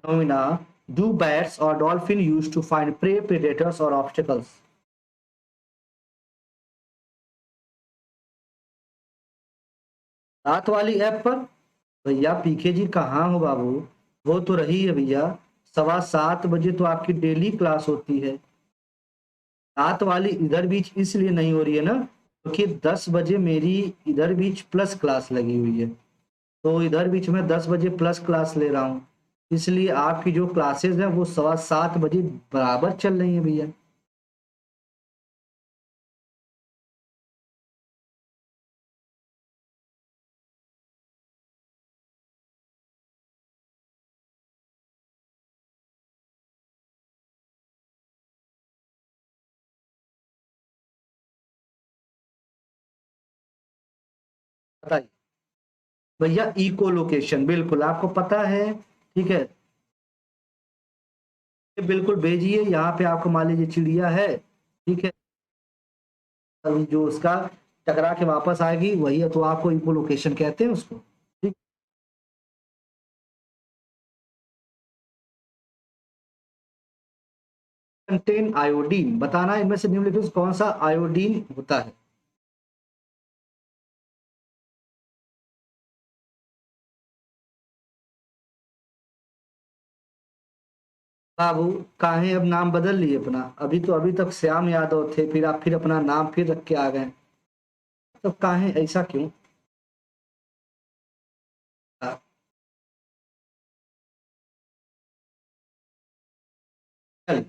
Phenomena do bats or dolphin use to find prey, predators or obstacles? रात वाली ऐप पर? भैया पीके जी कहाँ हो बाबू, वो तो रही है भैया, 7:15 बजे तो आपकी डेली क्लास होती है। रात वाली इधर बीच इसलिए नहीं हो रही है ना, क्योंकि 10 बजे मेरी इधर बीच प्लस क्लास लगी हुई है, तो इधर बीच में 10 बजे प्लस क्लास ले रहा हूँ, इसलिए आपकी जो क्लासेस हैं वो 7:15 बजे बराबर चल रही है भैया। बताइए भैया, इको लोकेशन बिल्कुल आपको पता है। ठीक है, ये बिल्कुल भेजिए, यहाँ पे आपको मान लीजिए चिड़िया है। ठीक है, अभी जो उसका टकरा के वापस आएगी वही है, तो आपको इको लोकेशन कहते हैं उसको। ठीक, कंटेन आयोडीन, बताना इनमें से निम्नलिखित में कौन सा आयोडीन होता है? बाबू काहे अब नाम बदल लिए अपना, अभी तक श्याम यादव थे, फिर आप फिर अपना नाम फिर रख के आ गए, तो काहे ऐसा क्यों? हाँ, चलिए,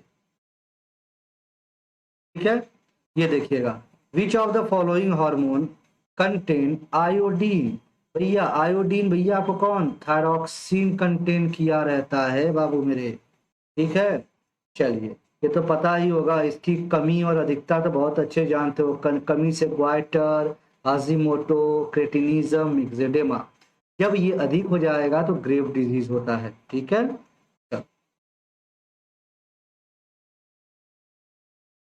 ठीक है, ये देखिएगा, विच of the following hormone contain iodine? भैया आयोडीन, भैया आपको कौन थायरॉक्सिन कंटेन किया रहता है बाबू मेरे। ठीक है, चलिए, ये तो पता ही होगा, इसकी कमी और अधिकता तो बहुत अच्छे जानते हो, कमी से ग्वाइटर, हाजीमोटो, क्रेटिनिज्म, मिक्सेडेमा। जब ये अधिक हो जाएगा तो ग्रेव डिजीज होता है। ठीक है,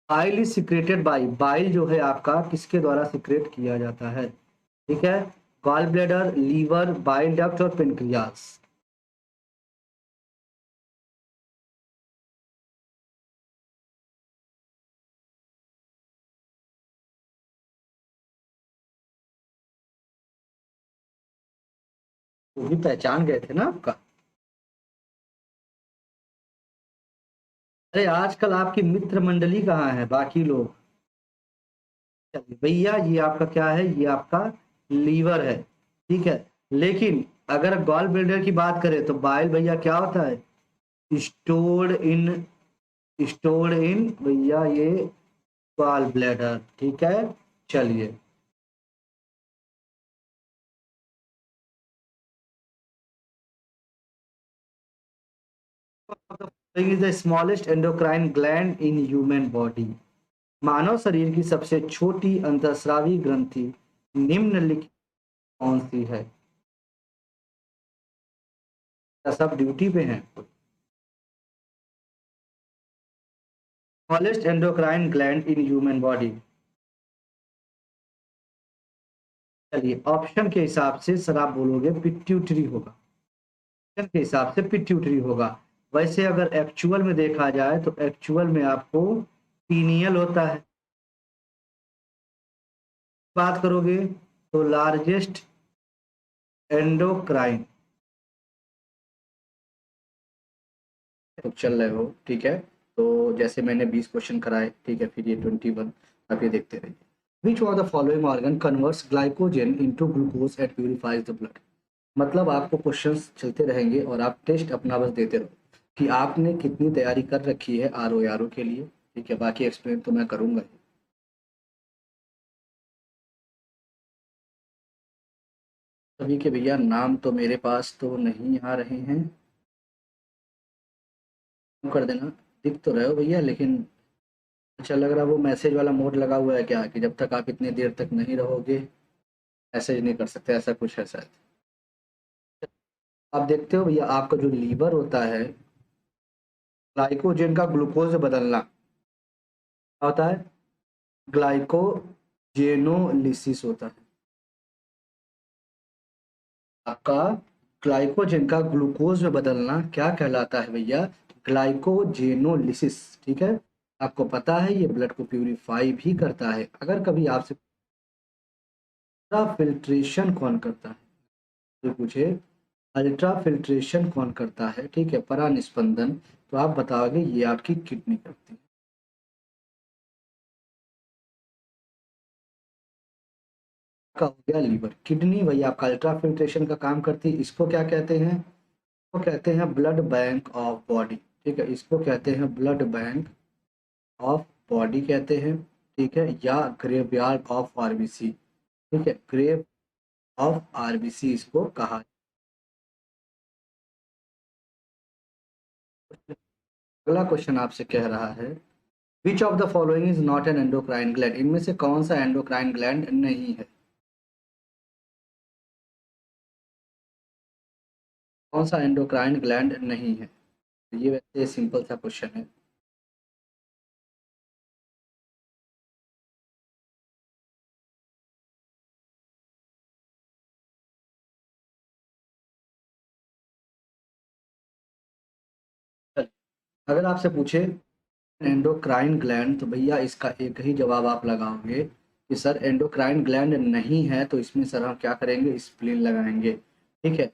bile is secreted by, bile जो है आपका किसके द्वारा सिक्रेट किया जाता है? ठीक है, gall bladder, liver, bile duct और पेनक्रियास। वो भी पहचान गए थे ना आपका। अरे आजकल आपकी मित्र मंडली कहाँ है बाकी लोग? चलिए भैया, ये आपका क्या है, ये आपका लीवर है। ठीक है, लेकिन अगर गॉल ब्लैडर की बात करें तो बाइल भैया क्या होता है, स्टोर्ड इन, स्टोर्ड इन भैया ये गॉल ब्लैडर। ठीक है, चलिए, is the smallest endocrine gland in human body? मानव शरीर की सबसे छोटी अंतःस्रावी ग्रंथि निम्नलिखित कौन सी है? क्या सब ड्यूटी पे हैं? Smallest endocrine gland in human body. चलिए, ऑप्शन के हिसाब से सर आप बोलोगे पिट्यूटरी होगा, ऑप्शन के हिसाब से पिट्यूटरी होगा। वैसे अगर एक्चुअल में देखा जाए तो एक्चुअल में आपको पीनियल होता है। बात करोगे तो लार्जेस्ट एंडोक्राइन, तो चल रहे हो। ठीक है, तो जैसे मैंने 20 क्वेश्चन कराए, ठीक है, फिर ये 21, आप ये देखते रहिए। विच of the following organ converts glycogen into glucose and purifies the blood? मतलब आपको क्वेश्चंस चलते रहेंगे और आप टेस्ट अपना बस देते रहो कि आपने कितनी तैयारी कर रखी है आर ओ के लिए। ठीक है, बाकी एक्सप्लेन तो मैं करूंगा ही। सभी के भैया नाम तो मेरे पास तो नहीं आ रहे हैं, कर देना। दिख तो रहे हो भैया, लेकिन अच्छा लग रहा है वो मैसेज वाला मोड लगा हुआ है क्या, कि जब तक आप इतनी देर तक नहीं रहोगे मैसेज नहीं कर सकते, ऐसा कुछ है शायद। आप देखते हो भैया, आपका जो लीवर होता है, ग्लाइकोजन का ग्लूकोज में बदलना क्या होता है, ग्लाइकोजेनोलिसिस होता है। आपका ग्लाइकोजन का ग्लूकोज में बदलना क्या कहलाता है भैया, ग्लाइकोजेनोलिसिस। ठीक है, आपको पता है ये ब्लड को प्यूरिफाई भी करता है। अगर कभी आपसे फिल्ट्रेशन कौन करता है तो पूछे, अल्ट्रा फिल्ट्रेशन कौन करता है, ठीक है, परानिस्पंदन, तो आप बताओगे ये आपकी किडनी करती है। का हो गया लीवर, किडनी वही आपका अल्ट्रा फिल्ट्रेशन का काम करती है। इसको क्या कहते हैं, इसको कहते हैं ब्लड बैंक ऑफ बॉडी। ठीक है, इसको कहते हैं ब्लड बैंक ऑफ बॉडी कहते हैं। ठीक है, या ग्रेवयार्ड ऑफ आरबीसी। ठीक है, ग्रेव ऑफ आरबीसी इसको कहा। अगला क्वेश्चन आपसे कह रहा है, विच of the following is not an endocrine gland, इनमें से कौन सा एंडोक्राइन ग्लैंड नहीं है, कौन सा एंडोक्राइन ग्लैंड नहीं है। ये वैसे सिंपल सा क्वेश्चन है। अगर आपसे पूछे एंडोक्राइन ग्लैंड, तो भैया इसका एक ही जवाब आप लगाओगे कि सर एंडोक्राइन ग्लैंड नहीं है, तो इसमें सर हम क्या करेंगे, स्प्लीन लगाएंगे। ठीक है,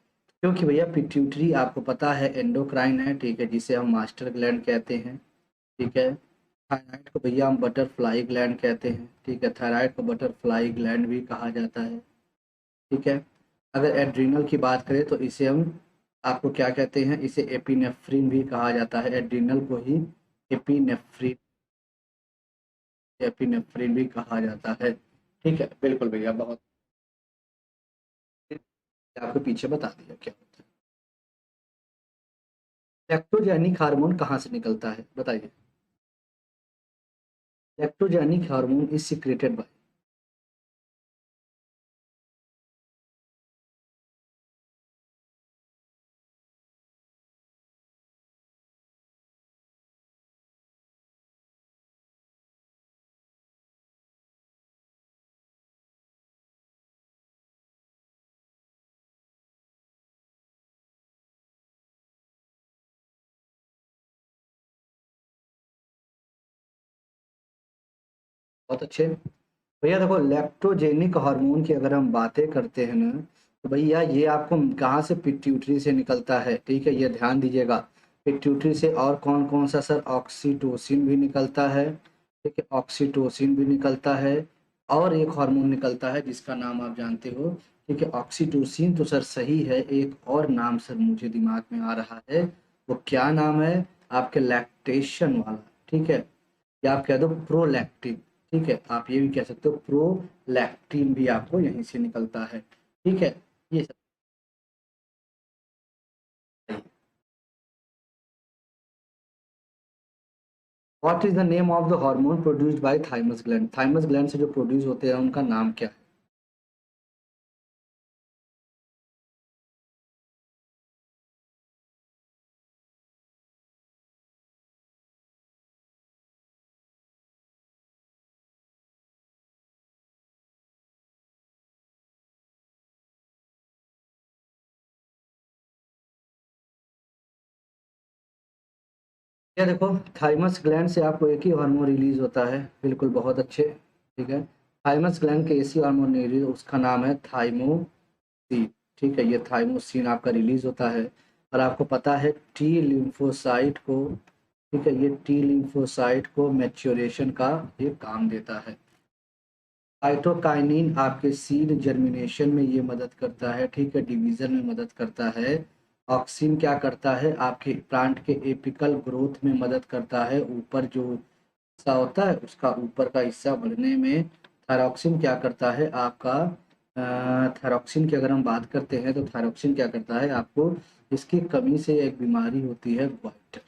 क्योंकि भैया पिट्यूटरी आपको पता है एंडोक्राइन है, ठीक है, जिसे हम मास्टर ग्लैंड कहते हैं। ठीक है, थायराइड को भैया हम बटरफ्लाई ग्लैंड कहते हैं। ठीक है, थायराइड को बटरफ्लाई ग्लैंड भी कहा जाता है। ठीक है, अगर एड्रीनल की बात करें तो इसे हम आपको क्या कहते हैं, इसे एपिनेफ्रिन भी कहा जाता है, एड्रीनल को ही एपिनेफ्रिन, एपिनेफ्रिन भी कहा जाता है। ठीक है, बिल्कुल भैया, बहुत आपको पीछे बता दिया क्या होता है। लैक्टोजेनिक हार्मोन कहाँ से निकलता है बताइए, lactogenic hormone is secreted by. बहुत अच्छे भैया, देखो लैक्टोजेनिक हार्मोन की अगर हम बातें करते हैं ना, तो भैया ये आपको कहाँ से, पिट्यूटरी से निकलता है। ठीक है, ये ध्यान दीजिएगा, पिट्यूटरी से और कौन कौन सा सर, ऑक्सीटोसिन भी निकलता है। ठीक है, ऑक्सीटोसिन भी निकलता है, और एक हार्मोन निकलता है जिसका नाम आप जानते हो। ठीक है, ऑक्सीटोसिन तो सर सही है, एक और नाम सर मुझे दिमाग में आ रहा है, वो क्या नाम है आपके, लैक्टेशन वाला। ठीक है, या आप कह दो प्रोलैक्टिन। ठीक है, आप ये भी कह सकते हो प्रोलैक्टिन भी आपको यहीं से निकलता है। ठीक है, ये सब सही है। What is the name of the hormone produced by thymus gland, thymus gland से जो प्रोड्यूस होते हैं उनका नाम क्या है। ये देखो, थाइमस ग्लैंड से आपको एक ही हार्मोन रिलीज होता है, बिल्कुल बहुत अच्छे। ठीक है, थाइमस ग्लैंड के ऐसी हार्मोन रिलीज, उसका नाम है थाइमोसिन। ठीक है, ये थाइमोसिन आपका रिलीज होता है। और आपको पता है टी लिम्फोसाइट को, ठीक है, ये टी लिम्फोसाइट को मैच्योरेशन का ये काम देता है। साइटोकाइनिन आपके सीड जर्मिनेशन में ये मदद करता है। ठीक है, डिवीजन में मदद करता है। ऑक्सिन क्या करता है, आपके प्लांट के एपिकल ग्रोथ में मदद करता है, ऊपर जो हिस्सा होता है उसका ऊपर का हिस्सा बढ़ने में। थायरॉक्सिन क्या करता है आपका, थायरॉक्सिन की अगर हम बात करते हैं तो थायरॉक्सिन क्या करता है, आपको इसकी कमी से एक बीमारी होती है गोइटर।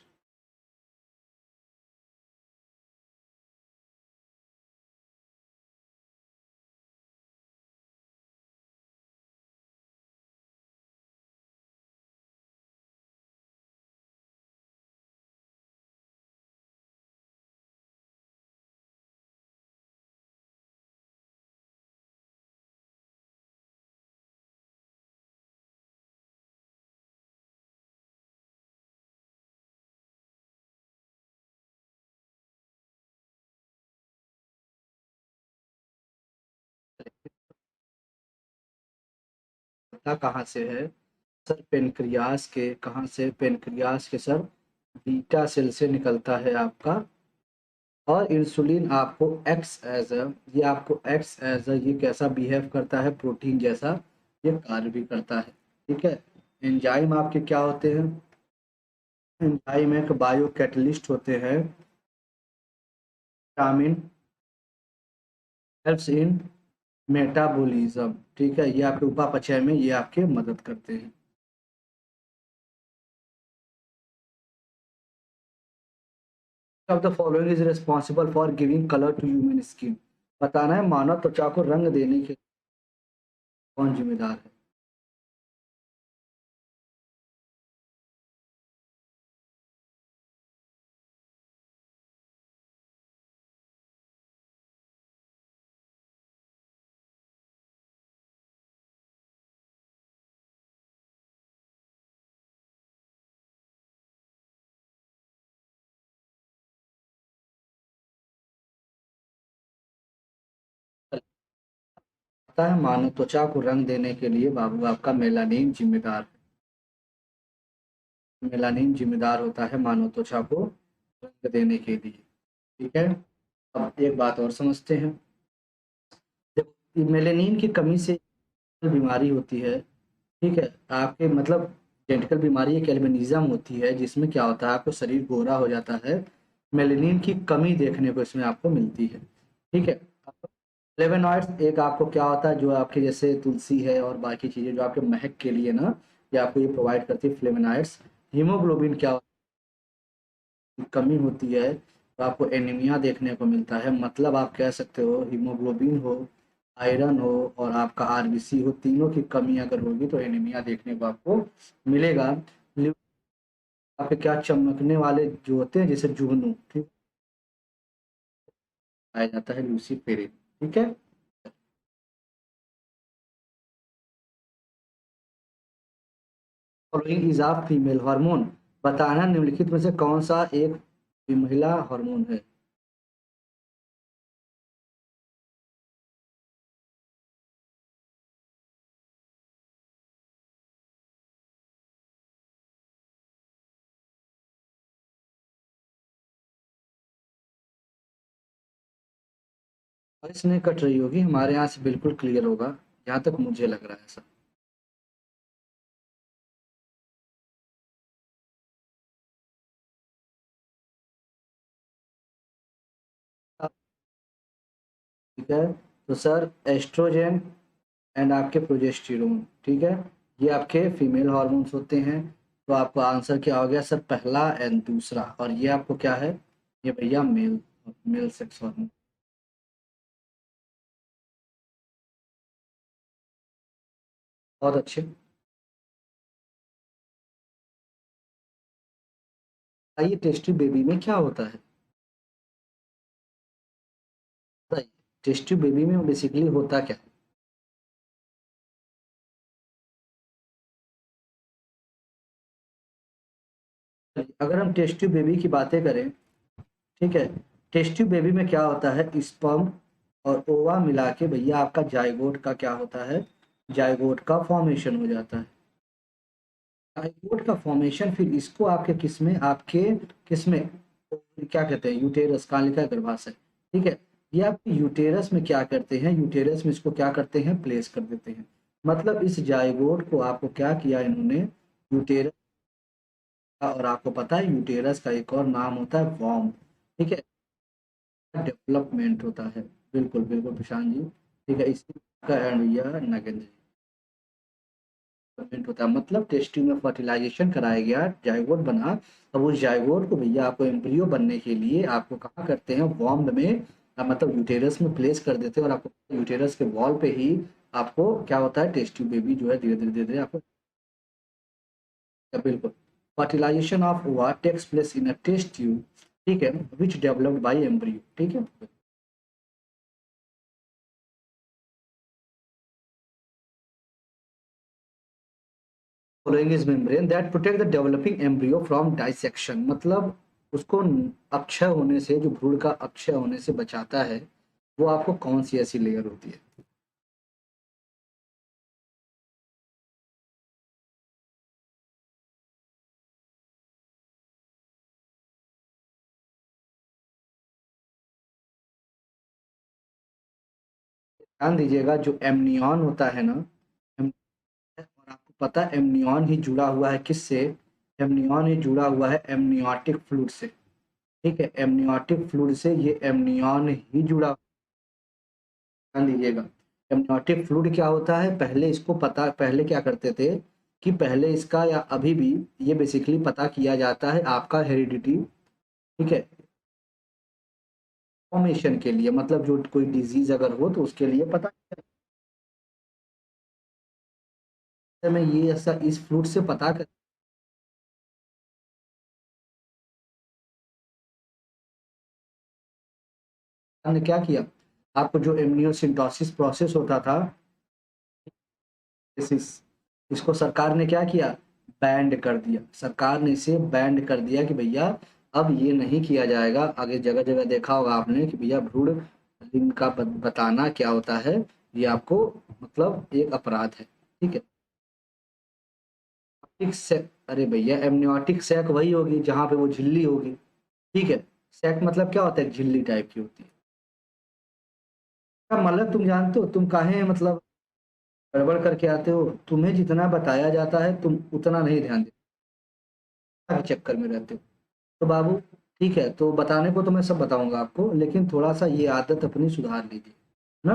होता कहाँ से है सर, पेनक्रियास के, कहाँ से, पेनक्रियास के सर बीटा सेल से निकलता है आपका। और इंसुलिन आपको एक्स एज अ, ये आपको एक्स एज अ, ये कैसा बिहेव करता है, प्रोटीन जैसा ये कार्य भी करता है। ठीक है। एंजाइम आपके क्या होते हैं, एंजाइम एक बायो कैटलिस्ट होते हैं। Vitamin helps in metabolism. ठीक है, ये आपके उपापचय में ये आपके मदद करते हैं। Of the following is responsible for giving colour to human skin. बताना है मानव त्वचा को रंग देने के कौन जिम्मेदार है। पता है मानव त्वचा को रंग देने के लिए बाबू आपका मेलानिन जिम्मेदार है। मेलानिन जिम्मेदार होता है मानव त्वचा को रंग देने के लिए। ठीक है। अब एक बात और समझते हैं। देखो, मेलानिन की कमी से बीमारी होती है। ठीक है, आपके मतलब जेनेटिकल बीमारी एक एल्बिनिज्म होती है, जिसमें क्या होता है आपको शरीर गोरा हो जाता है। मेलानिन की कमी देखने को इसमें आपको मिलती है। ठीक है। फ्लेवोनॉइड्स एक आपको क्या होता है, जो आपके जैसे तुलसी है और बाकी चीजें जो आपके महक के लिए ना, ये आपको ये प्रोवाइड करती है फ्लेवोनॉइड्स। हीमोग्लोबिन क्या कमी होती है तो आपको एनीमिया देखने को मिलता है। मतलब आप कह सकते हो हीमोग्लोबिन हो, आयरन हो और आपका आरबीसी हो, तीनों की कमी अगर होगी तो एनीमिया देखने को आपको मिलेगा। आपके क्या चमकने वाले जो होते हैं जैसे जुगनू, ठीक पाया जाता है ल्यूसीफेरिन। ठीक है। Following is of female hormone. बताना निम्नलिखित में से कौन सा एक महिला हार्मोन है। और इसमें कट रही होगी, हमारे यहाँ से बिल्कुल क्लियर होगा, जहाँ तक मुझे लग रहा है सर। ठीक है। तो सर एस्ट्रोजन एंड आपके प्रोजेस्टेरोन, ठीक है, ये आपके फीमेल हार्मोन्स होते हैं। तो आपका आंसर क्या हो गया सर, पहला एंड दूसरा। और ये आपको क्या है, ये भैया मेल मेल सेक्स हार्मोन। बहुत अच्छे। आइए, टेस्टी बेबी में क्या होता है बताइए। टेस्टी बेबी में बेसिकली होता क्या है। अगर हम टेस्टी बेबी की बातें करें, ठीक है, टेस्ट ट्यूब बेबी में क्या होता है, स्पर्म और ओवा मिला के भैया आपका जायगोट का क्या होता है, जायगोट का फॉर्मेशन हो जाता है। जायगोट का फॉर्मेशन फिर इसको आपके किसमें, आपके किसमें, क्या कहते हैं, यूटेरस, कहाँ लिखा है, गर्भाशय। ठीक है। ये आपके यूटेरस में क्या करते हैं, यूटेरस में इसको क्या करते हैं, प्लेस कर देते हैं। मतलब इस जायगोट को आपको क्या किया इन्होंने, यूटेरस का, और आपको पता है यूटेरस का एक और नाम होता है वॉर्म। ठीक है। डेवलपमेंट होता है। बिल्कुल बिल्कुल प्रशांत जी। ठीक है। एंड भैया नागेंद्र डेवलपमेंट होता है, मतलब टेस्ट ट्यूब में फर्टिलाइजेशन कराया गया, जाइगोट बना। अब उस जाइगोट को भैया आपको एम्ब्रियो बनने के लिए आपको कहाँ करते हैं, वॉम्ब में, मतलब यूटेरस में प्लेस कर देते हैं, और आपको यूटेरस के वॉल पे ही आपको क्या होता है, टेस्ट ट्यूब बेबी जो है धीरे धीरे धीरे धीरे आपको, बिल्कुल। Fertilisation of ova takes place in a test tube, ठीक है, विच डेवलप्ड बाय एम्ब्रियो, ठीक है। Following is membrane that protect the developing embryo from dissection, मतलब उसको अक्षय होने से, जो भ्रूण का अक्षय होने से बचाता है, वो आपको कौन सी ऐसी लेयर होती है। ध्यान दीजिएगा, जो एमनियन होता है ना, और आपको पता है एमनियन ही जुड़ा हुआ है किससे, एमनियन ही जुड़ा हुआ है एमनियोटिक फ्लूइड से, ठीक है, एमनियोटिक फ्लूइड से ये एमनियन ही जुड़ा। ध्यान दीजिएगा, एमनियोटिक फ्लूइड क्या होता है, पहले इसको पता, पहले क्या करते थे कि पहले इसका, या अभी भी ये बेसिकली पता किया जाता है आपका हेरिडिटी, ठीक है, फॉर्मेशन के लिए, मतलब जो कोई डिजीज अगर हो तो उसके लिए पता में ये ऐसा इस फ्लूइड से पता कर, ने क्या किया, आपको जो एमनियोसिंटोसिस प्रोसेस होता था, इसको सरकार ने क्या किया, बैंड कर दिया, सरकार ने इसे बैंड कर दिया कि भैया अब ये नहीं किया जाएगा आगे। जगह जगह देखा होगा आपने कि भैया भ्रूण लिंग का बताना क्या होता है, ये आपको मतलब एक अपराध है, ठीक है। अरे भैया एमनियोटिक सैक वही होगी जहां पे वो झिल्ली होगी, ठीक है। सैक मतलब क्या होता है, झिल्ली टाइप की होती है। क्या मतलब तुम जानते हो तुम काहे मतलब गड़बड़ करके आते हो, तुम्हें जितना बताया जाता है तुम उतना नहीं ध्यान देते, चक्कर में रहते हो। तो बाबू, ठीक है, तो बताने को तो मैं सब बताऊंगा आपको, लेकिन थोड़ा सा ये आदत अपनी सुधार लीजिए ना।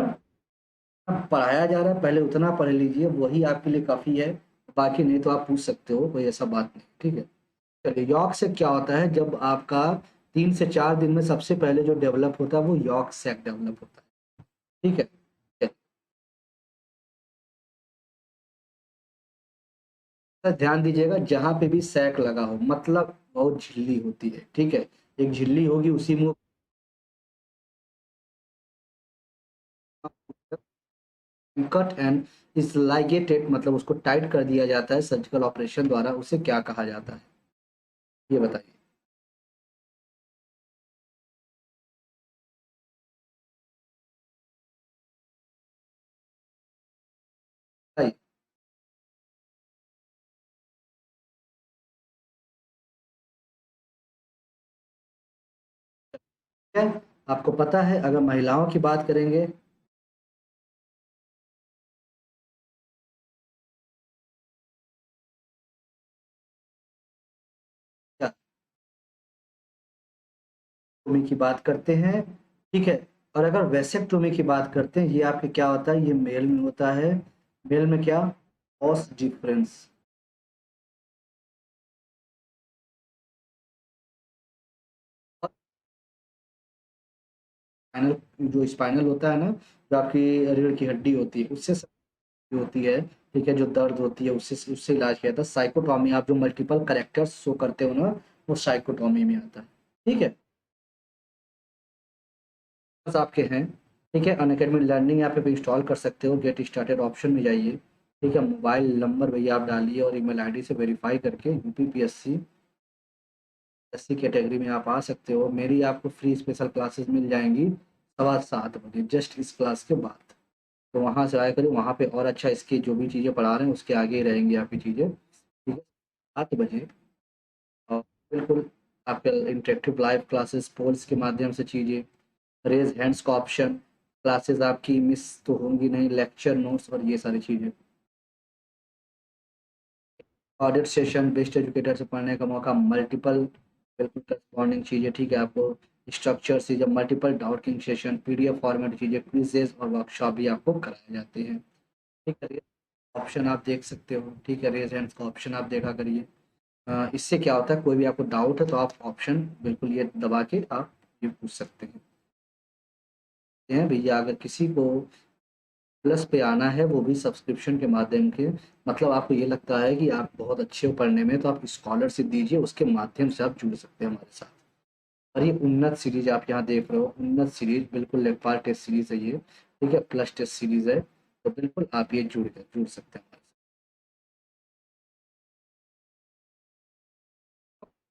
अब पढ़ाया जा रहा है, पहले उतना पढ़ लीजिए, वही आपके लिए काफी है। बाकी नहीं तो आप पूछ सकते हो, कोई ऐसा बात नहीं, ठीक है। चलिए, यॉर्क से क्या होता है, जब आपका 3 से 4 दिन में सबसे पहले जो डेवलप होता है वो यॉर्क सैक डेवलप होता है, ठीक है। ध्यान दीजिएगा, जहां पे भी सैक लगा हो मतलब बहुत झिल्ली होती है, ठीक है, एक झिल्ली होगी उसी में कट एंड इज लाइगेटेड, मतलब उसको टाइट कर दिया जाता है सर्जिकल ऑपरेशन द्वारा, उसे क्या कहा जाता है, ये बताइए। बताइए। क्या आपको पता है, अगर महिलाओं की बात करेंगे, क्या टोमी की बात करते हैं, ठीक है। और अगर वेसेक्टोमी की बात करते हैं, ये आपके क्या होता है, ये मेल में होता है। मेल में क्या, ऑस डिफरेंस, स्पाइनल, जो स्पाइनल होता है ना, जो आपकी रीढ़ की हड्डी होती है उससे होती है, ठीक है, जो दर्द होती है उससे उससे इलाज किया जाता है। साइकोटॉमी, आप जो मल्टीपल करेक्टर्स शो करते हो ना, वो साइकोटॉमी में आता है, ठीक है। बस आपके हैं, ठीक है। अनअकैडमी लर्निंग ऐप पे इंस्टॉल कर सकते हो, गेट स्टार्टेड ऑप्शन में जाइए, ठीक है। मोबाइल नंबर भैया आप डालिए और ईमेल आईडी से वेरीफाई करके यूपीपीएससी एससी कैटेगरी में आप आ सकते हो। मेरी आपको फ्री स्पेशल क्लासेस मिल जाएंगी 7:15 बजे, जस्ट इस क्लास के बाद। तो वहाँ से आया करिए, वहाँ पे और अच्छा इसकी जो भी चीज़ें पढ़ा रहे हैं उसके आगे ही रहेंगी आपकी चीज़ें, ठीक है। 7 बजे, और बिल्कुल आपके इंटरेक्टिव लाइव क्लासेस पोल्स के माध्यम से चीज़ें, रेज हैंड्स का ऑप्शन, क्लासेस आपकी मिस तो होंगी नहीं, लेक्चर नोट्स और ये सारी चीज़ें, ऑडिट सेशन, बेस्ट एजुकेटर से पढ़ने का मौका, मल्टीपल बिल्कुल करस्पॉन्डिंग चीज़ें, ठीक है। आपको स्ट्रक्चर चीज़ें, multiple doubting session, PDF format चीज़ें, क्विजेज और वर्कशॉप भी आपको कराए जाते हैं। ठीक है, ऑप्शन आप देख सकते हो। ठीक है, रेज हैंड्स का ऑप्शन आप देखा करिए। इससे क्या होता है, कोई भी आपको डाउट है तो आप ऑप्शन बिल्कुल ये दबा के आप ये पूछ सकते हैं भैया। अगर किसी को प्लस पे आना है वो भी सब्सक्रिप्शन के माध्यम के, मतलब आपको ये लगता है कि आप बहुत अच्छे हो पढ़ने में, तो आप स्कॉलरशिप दीजिए, उसके माध्यम से आप जुड़ सकते हैं हमारे साथ। और ये उन्नत सीरीज आप यहाँ देख रहे हो, उन्नत सीरीज बिल्कुल लेखपाल टेस्ट सीरीज है ये। ठीक है, प्लस टेस्ट सीरीज है, तो बिल्कुल आप ये जुड़ सकते हैं हमारे साथ।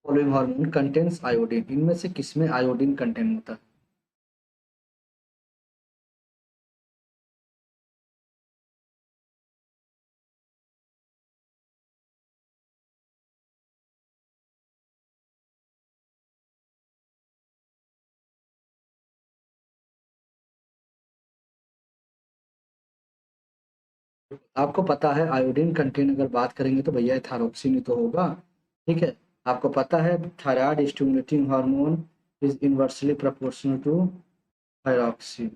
फॉलोइंग हार्मोन कंटेन्स आयोडीन, इनमें से किसमें आयोडीन कंटेंट होता है? आपको पता है आयोडीन कंटेंट अगर बात करेंगे तो भैया थायरोक्सिन ही तो होगा। ठीक है, आपको पता है thyroid stimulating hormone is inversely proportional to thyroxine.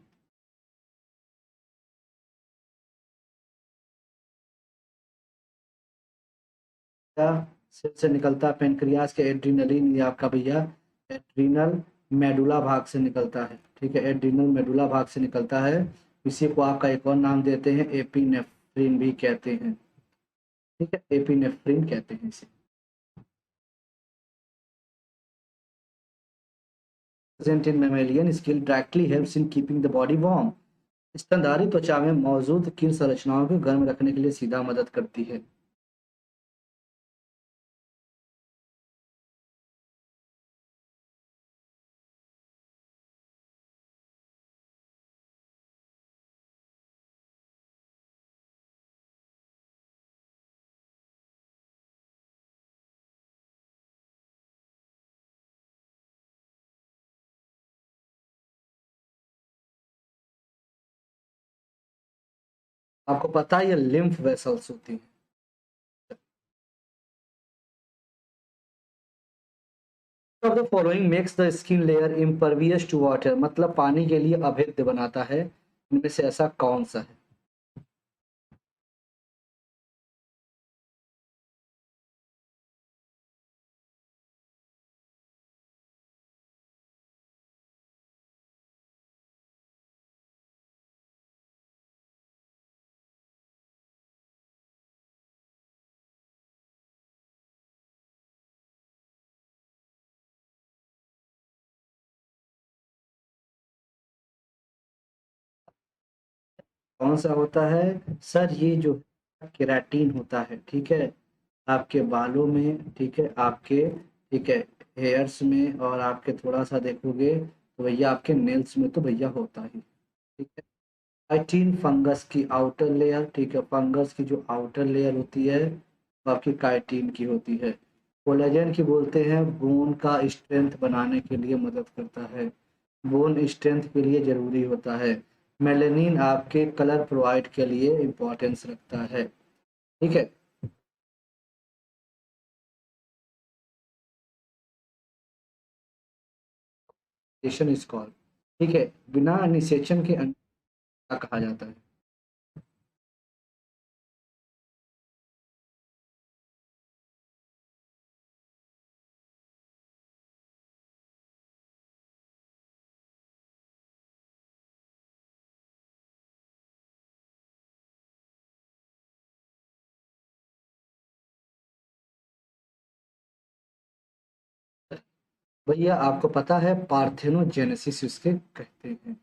क्या सेल से निकलता है? पेनक्रियास के एड्रीनलिन, ये आपका भैया एड्रीनल मेडुला भाग से निकलता है। ठीक है, एड्रीनल मेडुला भाग से निकलता है। इसी को आपका एक और नाम देते हैं, एपिनेफ्रिन भी कहते हैं। ठीक है, एपिनेफ्रिन कहते हैं इसे। Present in mammalian skill directly helps in keeping the body warm, स्तनधारी त्वचा में मौजूद किन संरचनाओं को गर्म रखने के लिए सीधा मदद करती है? आपको पता है ये लिम्फ वेसल्स होती हैं। Of the following makes the skin layer impervious to water, मतलब पानी के लिए अभेद्य बनाता है, इनमें से ऐसा कौन सा है? कौन सा होता है सर? ये जो केराटिन होता है। ठीक है, आपके बालों में, ठीक है आपके, ठीक है हेयर्स में, और आपके थोड़ा सा देखोगे तो भैया आपके नेल्स में तो भैया होता ही। ठीक है, काइटिन फंगस की आउटर लेयर, ठीक है, फंगस की जो आउटर लेयर होती है वो आपकी काइटिन की होती है। कोलेजन की बोलते हैं बोन का स्ट्रेंथ बनाने के लिए मदद करता है, बोन स्ट्रेंथ के लिए जरूरी होता है। मेलेनिन आपके कलर प्रोवाइड के लिए इंपॉर्टेंस रखता है। ठीक है, निषेचन इज कॉल्ड। ठीक है, बिना निषेचन के क्या कहा जाता है? भैया आपको पता है पार्थेनोजेनेसिस इसके कहते हैं।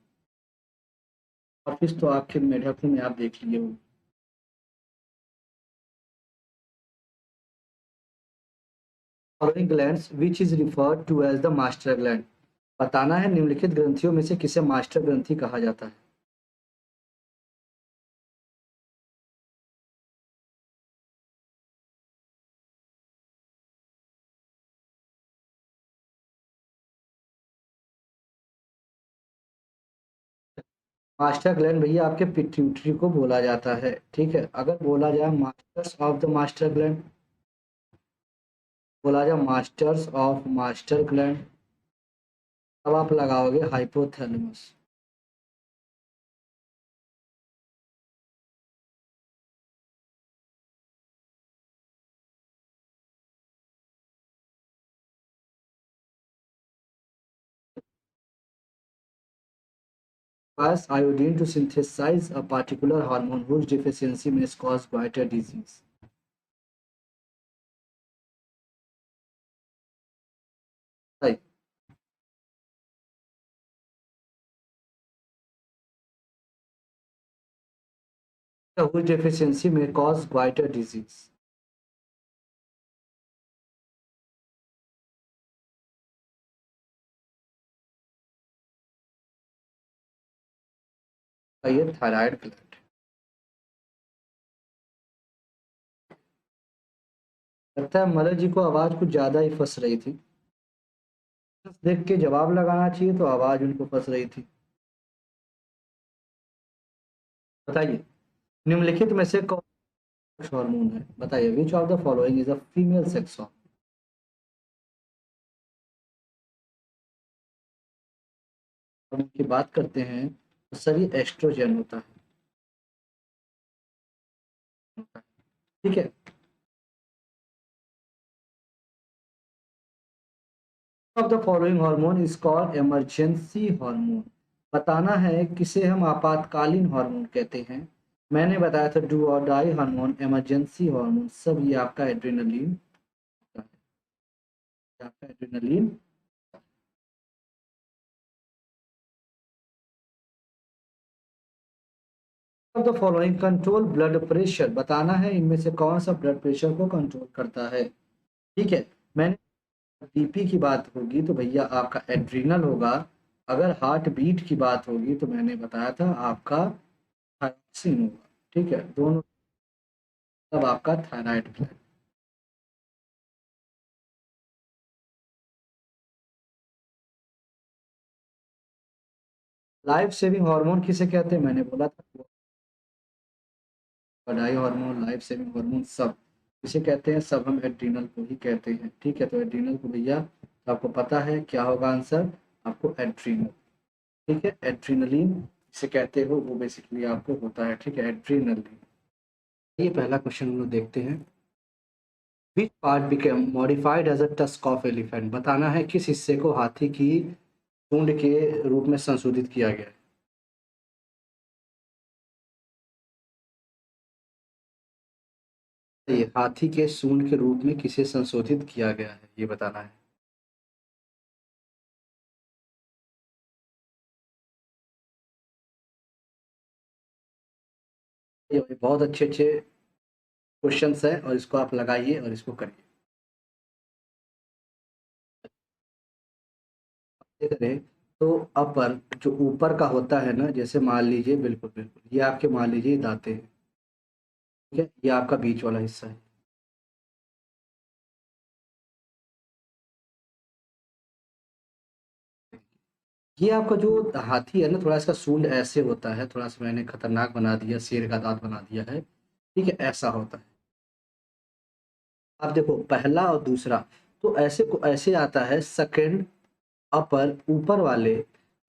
और फिर तो आपके मेढकों में आप देख लिए हो। Following glands which is referred to as the master gland, बताना है निम्नलिखित ग्रंथियों में से किसे मास्टर ग्रंथि कहा जाता है? मास्टर ग्लैंड भैया आपके पिट्यूटरी को बोला जाता है। ठीक है, अगर बोला जाए masters of the master gland, बोला जाए मास्टर्स ऑफ मास्टर ग्लैंड। अब आप लगाओगे hypothalamus. Requires iodine to synthesize a particular hormone whose deficiency may cause goiter disease. Right. Whose deficiency may cause goiter disease. ये थायराइड ग्लैंड। लगता है Malay जी को आवाज कुछ ज्यादा ही फंस रही थी। देख के जवाब लगाना चाहिए तो आवाज उनको फंस रही थी। बताइए, निम्नलिखित में से कौन सेक्स हार्मोन है? बताइए, विच of the following is a female sex hormone? की बात करते हैं तो सभी एस्ट्रोजन होता है। ठीक है। Of the following hormone is called emergency hormone. बताना है किसे हम आपातकालीन हार्मोन कहते हैं। मैंने बताया था डू और डाई हार्मोन, इमरजेंसी हार्मोन, सब ये आपका एड्रेनलिन होता है। आपका adrenaline. Of the following control blood pressure. बताना है इनमें से कौन सा ब्लड प्रेशर को कंट्रोल करता है। ठीक है। मैंने बीपी की बात होगी तो भैया आपका एड्रिनल होगा। अगर हार्ट बीट की बात होगी तो मैंने बताया था आपका थायरोक्सिन होगा। ठीक है, दोनों। तब आपका thyroid gland. Life saving hormone किसे कहते हैं? मैंने बोला था डाई हार्मोन, लाइफ सेविंग हार्मोन, सब किसे कहते हैं? सब हम एड्रिनल को ही कहते हैं। ठीक है, तो एड्रिनल को भैया तो आपको पता है क्या होगा आंसर? आपको एड्रीनल। ठीक है, एड्रीनलिन जिसे कहते हो वो बेसिकली आपको होता है। ठीक है, एड्रीनलिन। ये पहला क्वेश्चन हम लोग देखते हैं। Which part became modified as a tusk of elephant. बताना है किस हिस्से को हाथी की सूंड के रूप में संशोधित किया गया है। ये हाथी के सूंड के रूप में किसे संशोधित किया गया है, ये बताना है। ये बहुत अच्छे अच्छे क्वेश्चंस है और इसको आप लगाइए और इसको करिए। ये करें तो अपर जो ऊपर का होता है ना, जैसे मान लीजिए, बिल्कुल बिल्कुल, ये आपके मान लीजिए दांतें हैं। ठीक है, ये आपका बीच वाला हिस्सा है। ये आपका जो हाथी है ना, थोड़ा इसका सूंड ऐसे होता है, थोड़ा सा मैंने खतरनाक बना दिया, शेर का दांत बना दिया है। ठीक है, ऐसा होता है। आप देखो पहला और दूसरा, तो ऐसे को ऐसे आता है। सेकंड अपर ऊपर वाले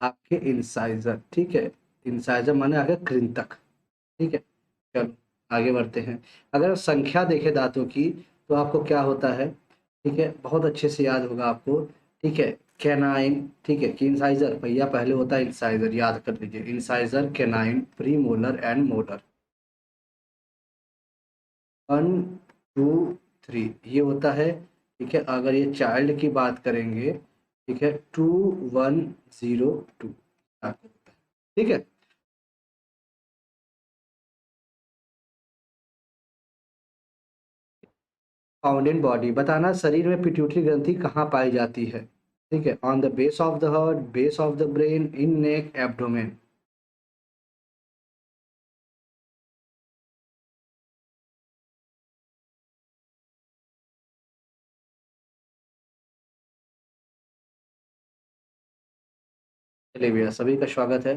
आपके इंसाइजर। ठीक है, इंसाइजर माने आगे कृंतक। ठीक है, चलो आगे बढ़ते हैं। अगर संख्या देखें दांतों की तो आपको क्या होता है? ठीक है, बहुत अच्छे से याद होगा आपको। ठीक है, कैनाइन। ठीक है, कि इंसाइजर भैया पहले होता है इंसाइजर, याद कर लीजिए, incisor, canine, pre molar and molar. 1 2 3 ये होता है। ठीक है, अगर ये चाइल्ड की बात करेंगे, ठीक है, 2 1 0 2 ठीक है। Found in body. बताना शरीर में पिट्यूटरी ग्रंथि कहाँ पाई जाती है? ठीक है, on the base of the heart, base of the brain, in neck, abdomen. चलिए भैया, सभी का स्वागत है।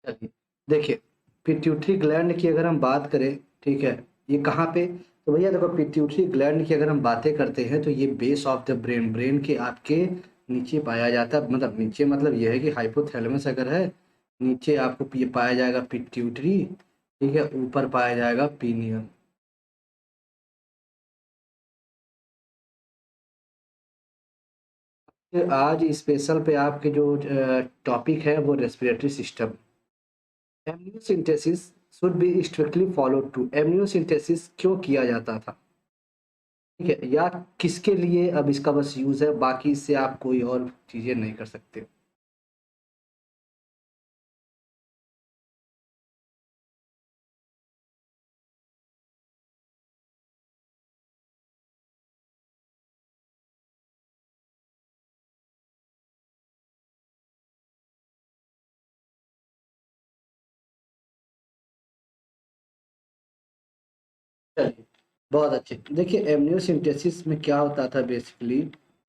चलिए, देखिए पिट्यूटरी ग्लैंड की अगर हम बात करें, ठीक है, ये कहाँ पे, तो भैया देखो पिट्यूटरी ग्लैंड की अगर हम बातें करते हैं तो ये base of the brain, brain के आपके नीचे पाया जाता है, मतलब नीचे मतलब ये है कि हाइपोथैलेमस अगर है, नीचे आपको ये पाया जाएगा पिट्यूटरी, ठीक है, ऊपर पाया जाएगा पीनियल। फिर आज स्पेशल पे आपके जो टॉपिक है वो respiratory system. Amniocentesis should be strictly followed to, amniocentesis क्यों किया जाता था, ठीक है, या किसके लिए अब इसका बस यूज है, बाकी इससे आप कोई और चीजें नहीं कर सकते। चलिए, बहुत अच्छे, देखिए एमनियोसिंथेसिस में क्या होता था बेसिकली,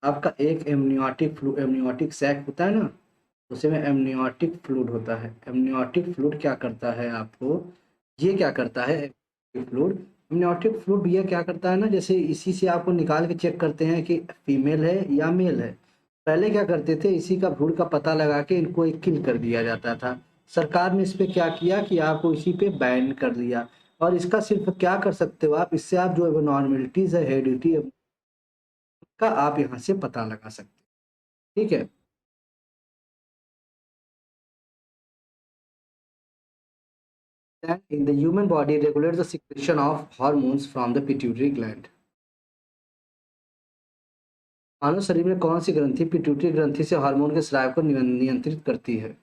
आपका एक एमनियोटिक सैक होता है ना, उसमें एमनियोटिक फ्लूइड होता है, एमनियोटिक फ्लूइड क्या करता है आपको, ये क्या करता है फ्लूइड, एमनियोटिक फ्लूइड ये क्या करता है ना, जैसे इसी से आपको निकाल के चेक करते हैं कि फीमेल है या मेल है, पहले क्या करते थे, इसी का भ्रूण का पता लगा के इनको एक किल कर दिया जाता था। सरकार ने इस पे क्या किया कि आपको इसी पे बैन कर दिया, और इसका सिर्फ क्या कर सकते हो आप, इससे आप जो नॉर्मेलिटीज है हेरिडिटी का आप यहाँ से पता लगा सकते हैं, ठीक है। And in the human body regulates the secretion of hormones from the pituitary gland। मानव शरीर में कौन सी ग्रंथि पिट्यूटरी ग्रंथि से हार्मोन के स्राव को नियंत्रित करती है।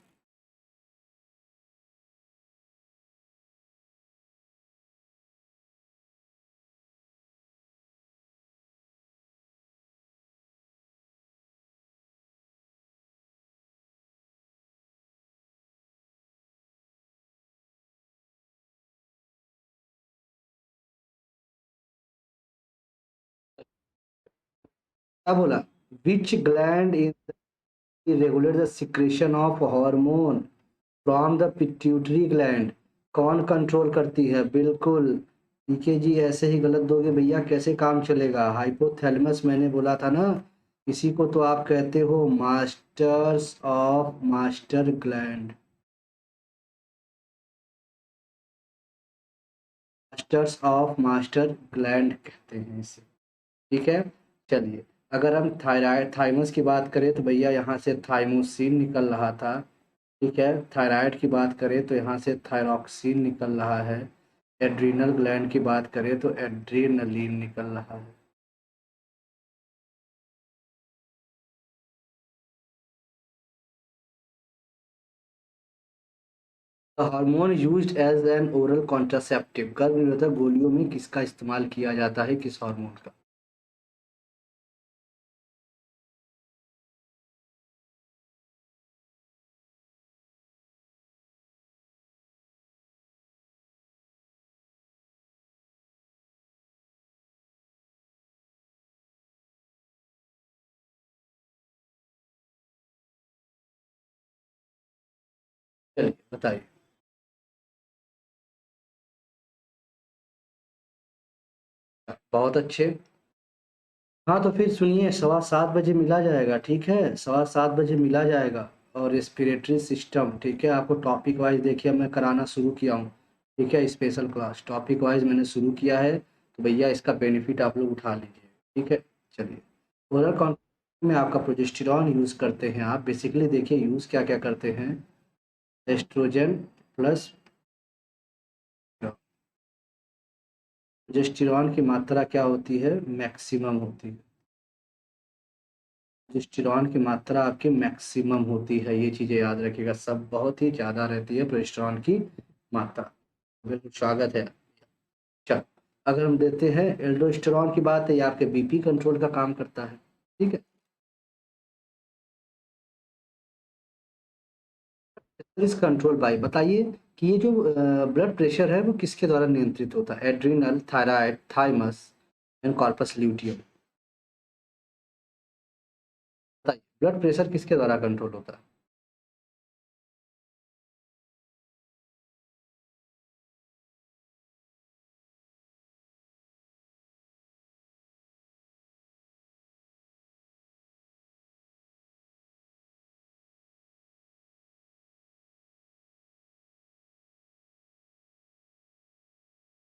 क्या बोला, विच gland in regulate the secretion of hormone from the pituitary gland, कौन कंट्रोल करती है, बिल्कुल, पीके जी ऐसे ही गलत दोगे भैया कैसे काम चलेगा, हाइपोथैलेमस मैंने बोला था ना, इसी को तो आप कहते हो master gland, masters of master gland कहते हैं इसे, ठीक है। चलिए, अगर हम थायराइड थाइमस की बात करें तो भैया यहाँ से थाइमोसिन निकल रहा था, ठीक है, थायराइड की बात करें तो यहाँ से थायरॉक्सिन निकल रहा है, एड्रीनल ग्लैंड की बात करें तो एड्रेनलिन निकल रहा है। The hormone used as an oral contraceptive, गर्भ निरोधक गोलियों में किसका इस्तेमाल किया जाता है, किस हार्मोन का। चलिए बताइए। बहुत अच्छे। हाँ तो फिर सुनिए, 7:15 बजे मिला जाएगा, ठीक है, 7:15 बजे मिला जाएगा। और रेस्पिरेटरी सिस्टम, ठीक है, आपको टॉपिक वाइज देखिए मैं कराना शुरू किया हूँ, ठीक है, स्पेशल क्लास टॉपिक वाइज मैंने शुरू किया है, तो भैया इसका बेनिफिट आप लोग उठा लीजिए, ठीक है। चलिए, ओरल कॉन्ट्रासेप्टिव में आपका प्रोजेस्टेरॉन यूज़ करते हैं आप, बेसिकली देखिए यूज़ क्या क्या करते हैं, एस्ट्रोजन प्लस, प्रोजेस्टेरॉन की मात्रा क्या होती है, मैक्सिमम होती है, प्रोजेस्टेरॉन की मात्रा आपकी मैक्सिमम होती है, ये चीज़ें याद रखिएगा, सब बहुत ही ज़्यादा रहती है प्रोजेस्टेरॉन की मात्रा। बिल्कुल स्वागत है। चल, अगर हम देते हैं एल्डोस्टेरॉन की बात है, ये आपके बीपी कंट्रोल का काम करता है, ठीक है। इस कंट्रोल बाय बताइए कि ये जो ब्लड प्रेशर है वो किसके द्वारा नियंत्रित होता है, adrenal, thyroid, thymus and corpus luteum, बताइए ब्लड प्रेशर किसके द्वारा कंट्रोल होता है।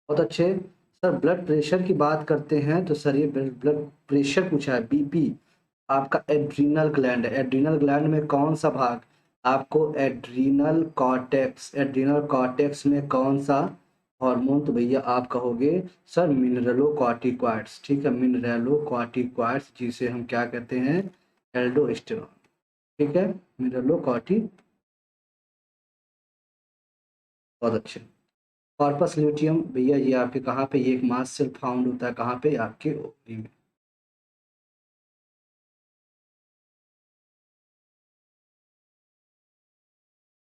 बहुत अच्छे। सर ब्लड प्रेशर की बात करते हैं तो सर ये ब्लड प्रेशर पूछा है, बीपी। आपका एड्रीनल ग्लैंड है, एड्रीनल ग्लैंड में कौन सा भाग, आपको एड्रीनल कॉर्टेक्स, एड्रीनल कॉर्टेक्स में कौन सा हार्मोन, तो भैया आप कहोगे सर मिनरलो कॉर्टिकॉइड्स, ठीक है, मिनरलो कॉर्टिकॉइड्स जिसे हम क्या कहते हैं, एल्डोस्टेरॉन, ठीक है, मिनरलो कॉर्टी। बहुत अच्छे। कॉर्पस ल्यूटियम भैया ये आपके कहाँ पे, ये एक मास सेल फाउंड होता है कहाँ पे, आपके ओवरी में।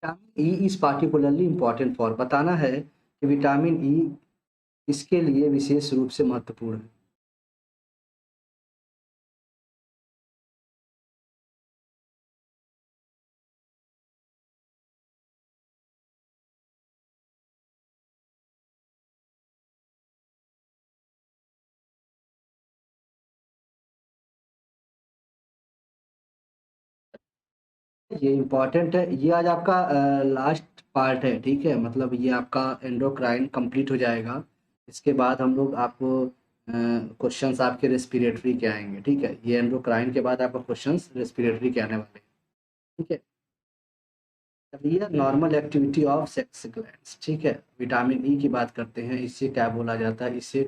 Vitamin E is particularly important for, बताना है कि विटामिन ई इसके लिए विशेष रूप से महत्वपूर्ण है। ये इम्पॉर्टेंट है, ये आज आपका लास्ट पार्ट है, ठीक है, मतलब ये आपका एंडोक्राइन कंप्लीट हो जाएगा। इसके बाद हम लोग आपको क्वेश्चंस आपके रेस्पिरेटरी के आएंगे, ठीक है, ये एंडोक्राइन के बाद आपका क्वेश्चंस रेस्पिरेटरी के आने वाले हैं, ठीक है। अब ये normal activity of sex glands, ठीक है, विटामिन ई की बात करते हैं, इसे क्या बोला जाता है, इसे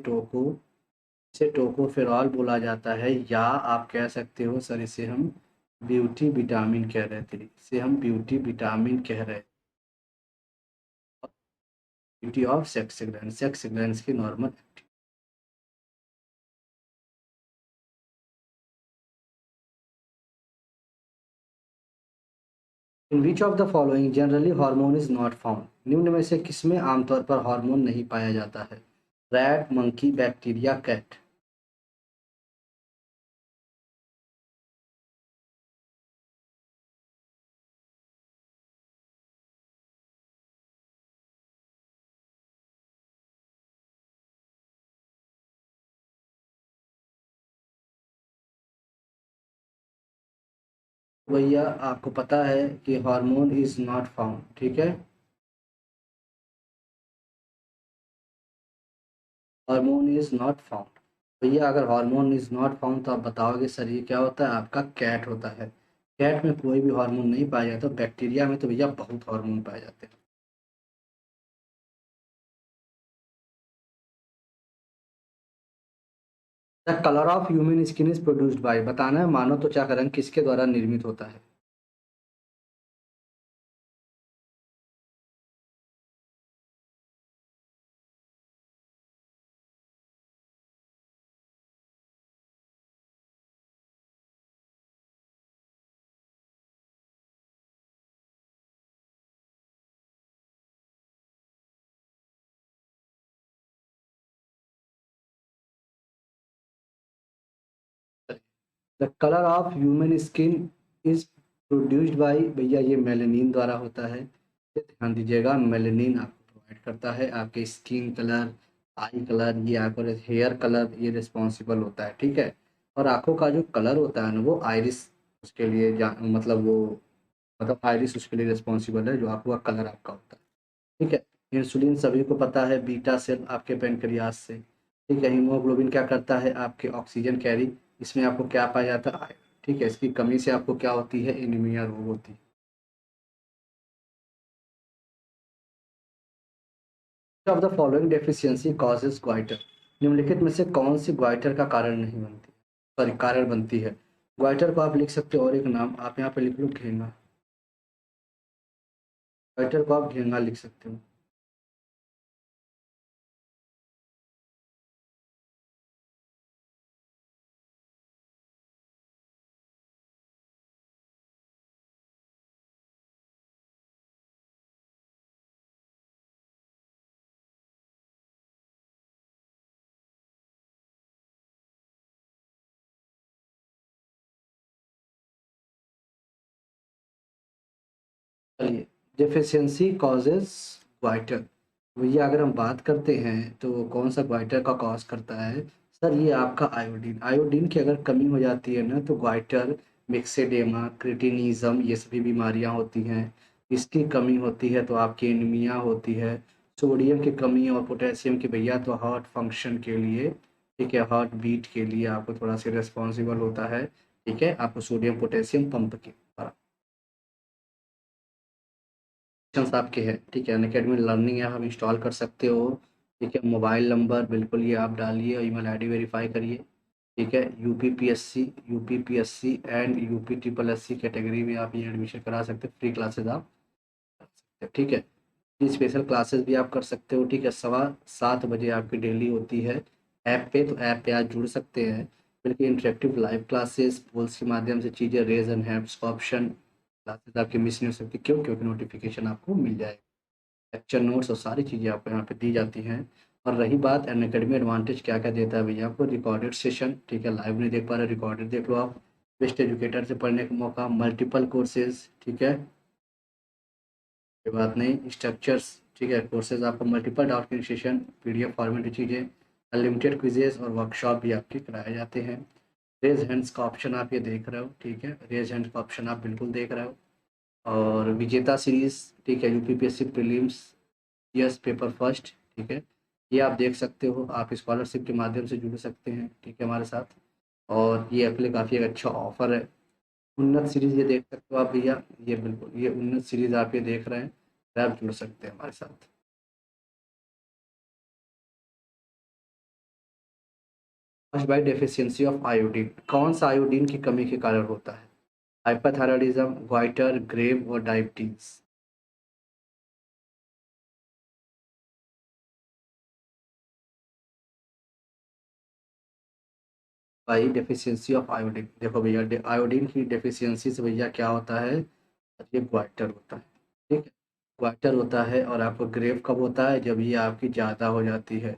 टोकोफेरॉल बोला जाता है, या आप कह सकते हो सर इसे हम ब्यूटी विटामिन कह रहे थे, इसे हम ब्यूटी विटामिन कह रहे थे। Beauty of sex gland, sex glands की normal activity. In which of the following generally hormone is not found, निम्न में से किसमें आमतौर पर हार्मोन नहीं पाया जाता है, रैट, मंकी, बैक्टीरिया, कैट। भैया आपको पता है कि हार्मोन इज नॉट फाउंड, ठीक है, हार्मोन इज नॉट फाउंड। भैया अगर हार्मोन इज नॉट फाउंड तो आप बताओगे सर ये क्या होता है, आपका कैट होता है। कैट में कोई भी हार्मोन नहीं पाया जाता, बैक्टीरिया में तो भैया बहुत हार्मोन पाए जाते हैं। The colour of human skin is produced by, बताना है मानव त्वचा का रंग किसके द्वारा निर्मित होता है। The colour of human skin is produced by, भैया ये मेलेनिन द्वारा होता है, ये ध्यान दीजिएगा, मेलेनिन आपको प्रोवाइड करता है, आपके स्किन कलर, आई कलर, ये आपको हेयर कलर ये रिस्पॉन्सिबल होता है, ठीक है। और आंखों का जो कलर होता है ना वो आइरिस, उसके लिए मतलब वो, मतलब आइरिस उसके लिए रिस्पॉन्सिबल है, जो आंखों का कलर आपका होता है, ठीक है। इंसुलिन सभी को पता है, बीटा सेल आपके पेनक्रियास से, ठीक है। हीमोग्लोबिन क्या करता है, आपके ऑक्सीजन कैरी, इसमें आपको क्या पाया जाता है, आयरन, ठीक है, इसकी कमी से आपको क्या होती है, एनीमिया रोग होती है। Of the following deficiency causes goitre, निम्नलिखित में से कौन सी ग्वाइटर का कारण नहीं बनती, सॉरी कारण बनती है। ग्वाइटर को आप लिख सकते हो, और एक नाम आप यहाँ पे लिख लो, घेंगा, ग्वाइटर को आप घेंगा लिख सकते हो। चलिए, डेफिशिएंसी कॉजेज ग्वाइटर, भैया अगर हम बात करते हैं तो कौन सा ग्वाइटर का कॉज करता है, सर ये आपका आयोडीन, आयोडीन की अगर कमी हो जाती है ना तो ग्वाइटर, मिक्सेडेमा, क्रिटिनिज्म ये सभी बीमारियां होती हैं। इसकी कमी होती है तो आपकी एनीमिया होती है, सोडियम की कमी और पोटेशियम की भैया तो हार्ट फंक्शन के लिए, ठीक है, हार्ट बीट के लिए आपको थोड़ा सा रिस्पॉन्सिबल होता है, ठीक है, आपको सोडियम पोटेशियम पंप के द्वारा ऑप्शंस आपके हैं, ठीक है। अनअकैडमी लर्निंग ऐप आप इंस्टॉल कर सकते हो, ठीक है। मोबाइल नंबर बिल्कुल ये आप डालिए और ईमेल आईडी वेरीफाई करिए, ठीक है। UPPSC and UP triple S C category में आप ये एडमिशन करा सकते हैं, फ्री क्लासेज आप कर सकते हैं, ठीक है। ये स्पेशल क्लासेस भी आप कर सकते हो, ठीक है। 7:15 बजे आपकी डेली होती है ऐप पे, तो ऐप पे आज जुड़ सकते हैं, बल्कि इंटरेक्टिव लाइव क्लासेस पोल्स के माध्यम से चीज़ें रेज एंड हैंड्स का ऑप्शन, क्लासेस आपकी मिस नहीं हो सकती, क्यों? क्योंकि नोटिफिकेशन आपको मिल जाएगा, लेक्चर नोट्स और सारी चीज़ें आपको यहाँ पे दी जाती हैं। और रही बात अनअकैडमी एडवांटेज क्या क्या देता है भैया आपको, रिकॉर्डेड सेशन, ठीक है, लाइव नहीं देख पा रहे रिकॉर्डेड देख लो आप, बेस्ट एजुकेटर से पढ़ने का मौका, मल्टीपल कोर्सेज, ठीक है, कोई बात नहीं, स्ट्रक्चर्स, ठीक है, कोर्सेज आपको multiple doubt clear session, PDF format चीज़ें, अनलिमिटेड क्विजेज और वर्कशॉप भी आपके कराए जाते हैं। रेज हैंड्स का ऑप्शन आप ये देख रहे हो, ठीक है, रेज हैंड का ऑप्शन आप बिल्कुल देख रहे हो। और विजेता सीरीज, ठीक है, UPPSC prelims yes paper first, ठीक है, ये आप देख सकते हो, आप स्कॉलरशिप के माध्यम से जुड़ सकते हैं, ठीक है, हमारे साथ। और ये अपने काफ़ी एक अच्छा ऑफर है। उन्नत सीरीज ये देख सकते हो आप भैया, ये बिल्कुल ये उन्नत सीरीज आप ये देख रहे हैं, तो आप जुड़ सकते हैं हमारे साथ। First by deficiency of iodine, कौन सा आयोडीन की कमी के कारण होता है? हाइपरथायराइडिज्म, ग्वाइटर, ग्रेव और डायबिटीज। भाई डेफिशिएंसी ऑफ आयोडीन, देखो भैया आयोडीन की डेफिशिएंसी से भैया क्या होता है, ये ग्वाइटर होता है, ठीक है, ग्वाइटर होता है। और आपको ग्रेव कब होता है, जब ये आपकी ज़्यादा हो जाती है,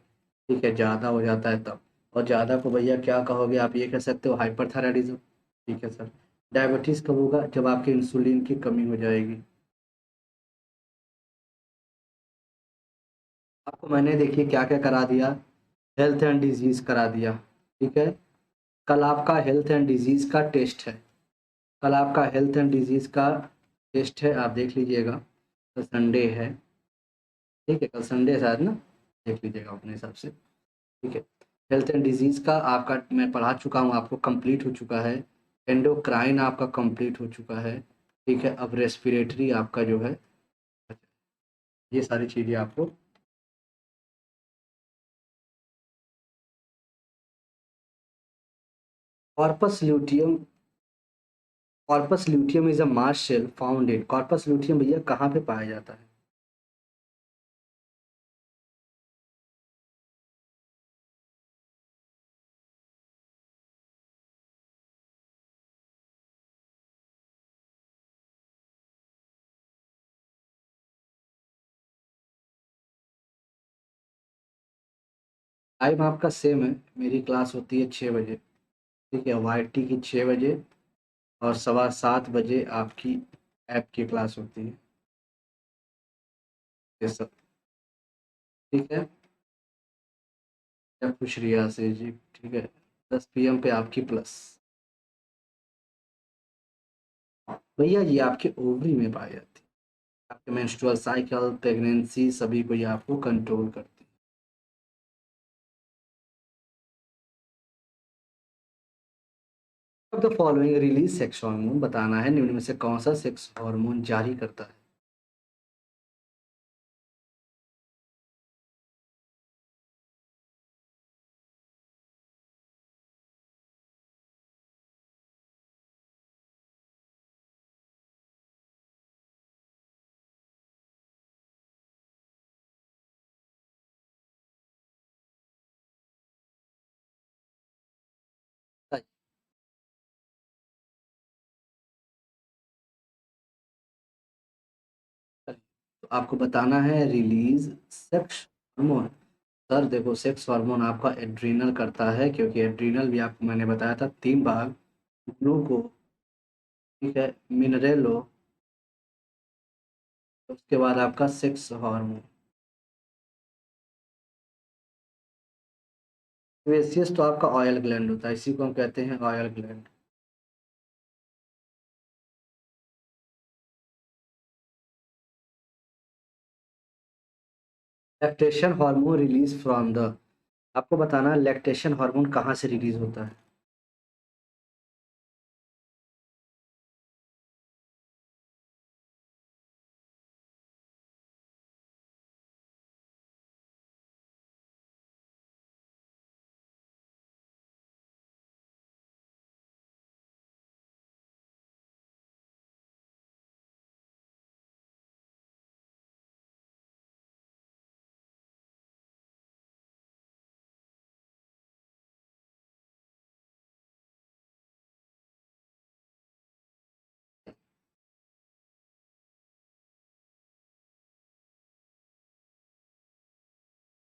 ठीक है, ज़्यादा हो जाता है तब। और ज़्यादा को भैया क्या कहोगे, आप ये कह सकते हो हाइपरथायराइडिज्म, ठीक है सर। डायबिटीज़ कब होगा, जब आपके इंसुलिन की कमी हो जाएगी। आपको मैंने देखिए क्या क्या करा दिया, हेल्थ एंड डिजीज़ करा दिया, ठीक है। कल आपका हेल्थ एंड डिजीज़ का टेस्ट है, कल आपका हेल्थ एंड डिजीज़ का टेस्ट है, आप देख लीजिएगा, कल संडे है, ठीक है, कल संडे है शायद ना, देख लीजिएगा अपने हिसाब से, ठीक है। हेल्थ एंड डिजीज़ का आपका मैं पढ़ा चुका हूँ, आपको कंप्लीट हो चुका है। एंडोक्राइन आपका कंप्लीट हो चुका है, ठीक है। अब रेस्पिरेटरी आपका जो है, ये सारी चीज़ें आपको, corpus luteum, corpus luteum is a marsh shell found in, corpus luteum भैया कहाँ पे पाया जाता है? टाइम आपका सेम है, मेरी क्लास होती है 6 बजे, ठीक है, वाई टी की 6 बजे, और 7:15 बजे आपकी ऐप की क्लास होती है, ये सब, ठीक है। या खुश रिया से जी, ठीक है, 10 PM पे आपकी प्लस, भैया ये आपके ओवरी में पाई जाती है, आपके मेंस्ट्रुअल साइकिल प्रेगनेंसी सभी को ये आपको कंट्रोल करती है। अब the following release sex hormone, बताना है निम्न में से कौन सा सेक्स हार्मोन जारी करता है? बताइए। तो आपको बताना है रिलीज सेक्स हार्मोन। सर देखो, सेक्स हार्मोन आपका एड्रीनल करता है, क्योंकि एड्रीनल भी आपको मैंने बताया था 3 भाग, ग्लूको, ठीक है, मिनरेलो, उसके बाद आपका सेक्स हार्मोन। वेसियस तो आपका ऑयल ग्लैंड होता है, इसी को हम कहते हैं oil gland. Lactation hormone release from the, आपको बताना है लैक्टेशन हार्मोन कहाँ से रिलीज होता है।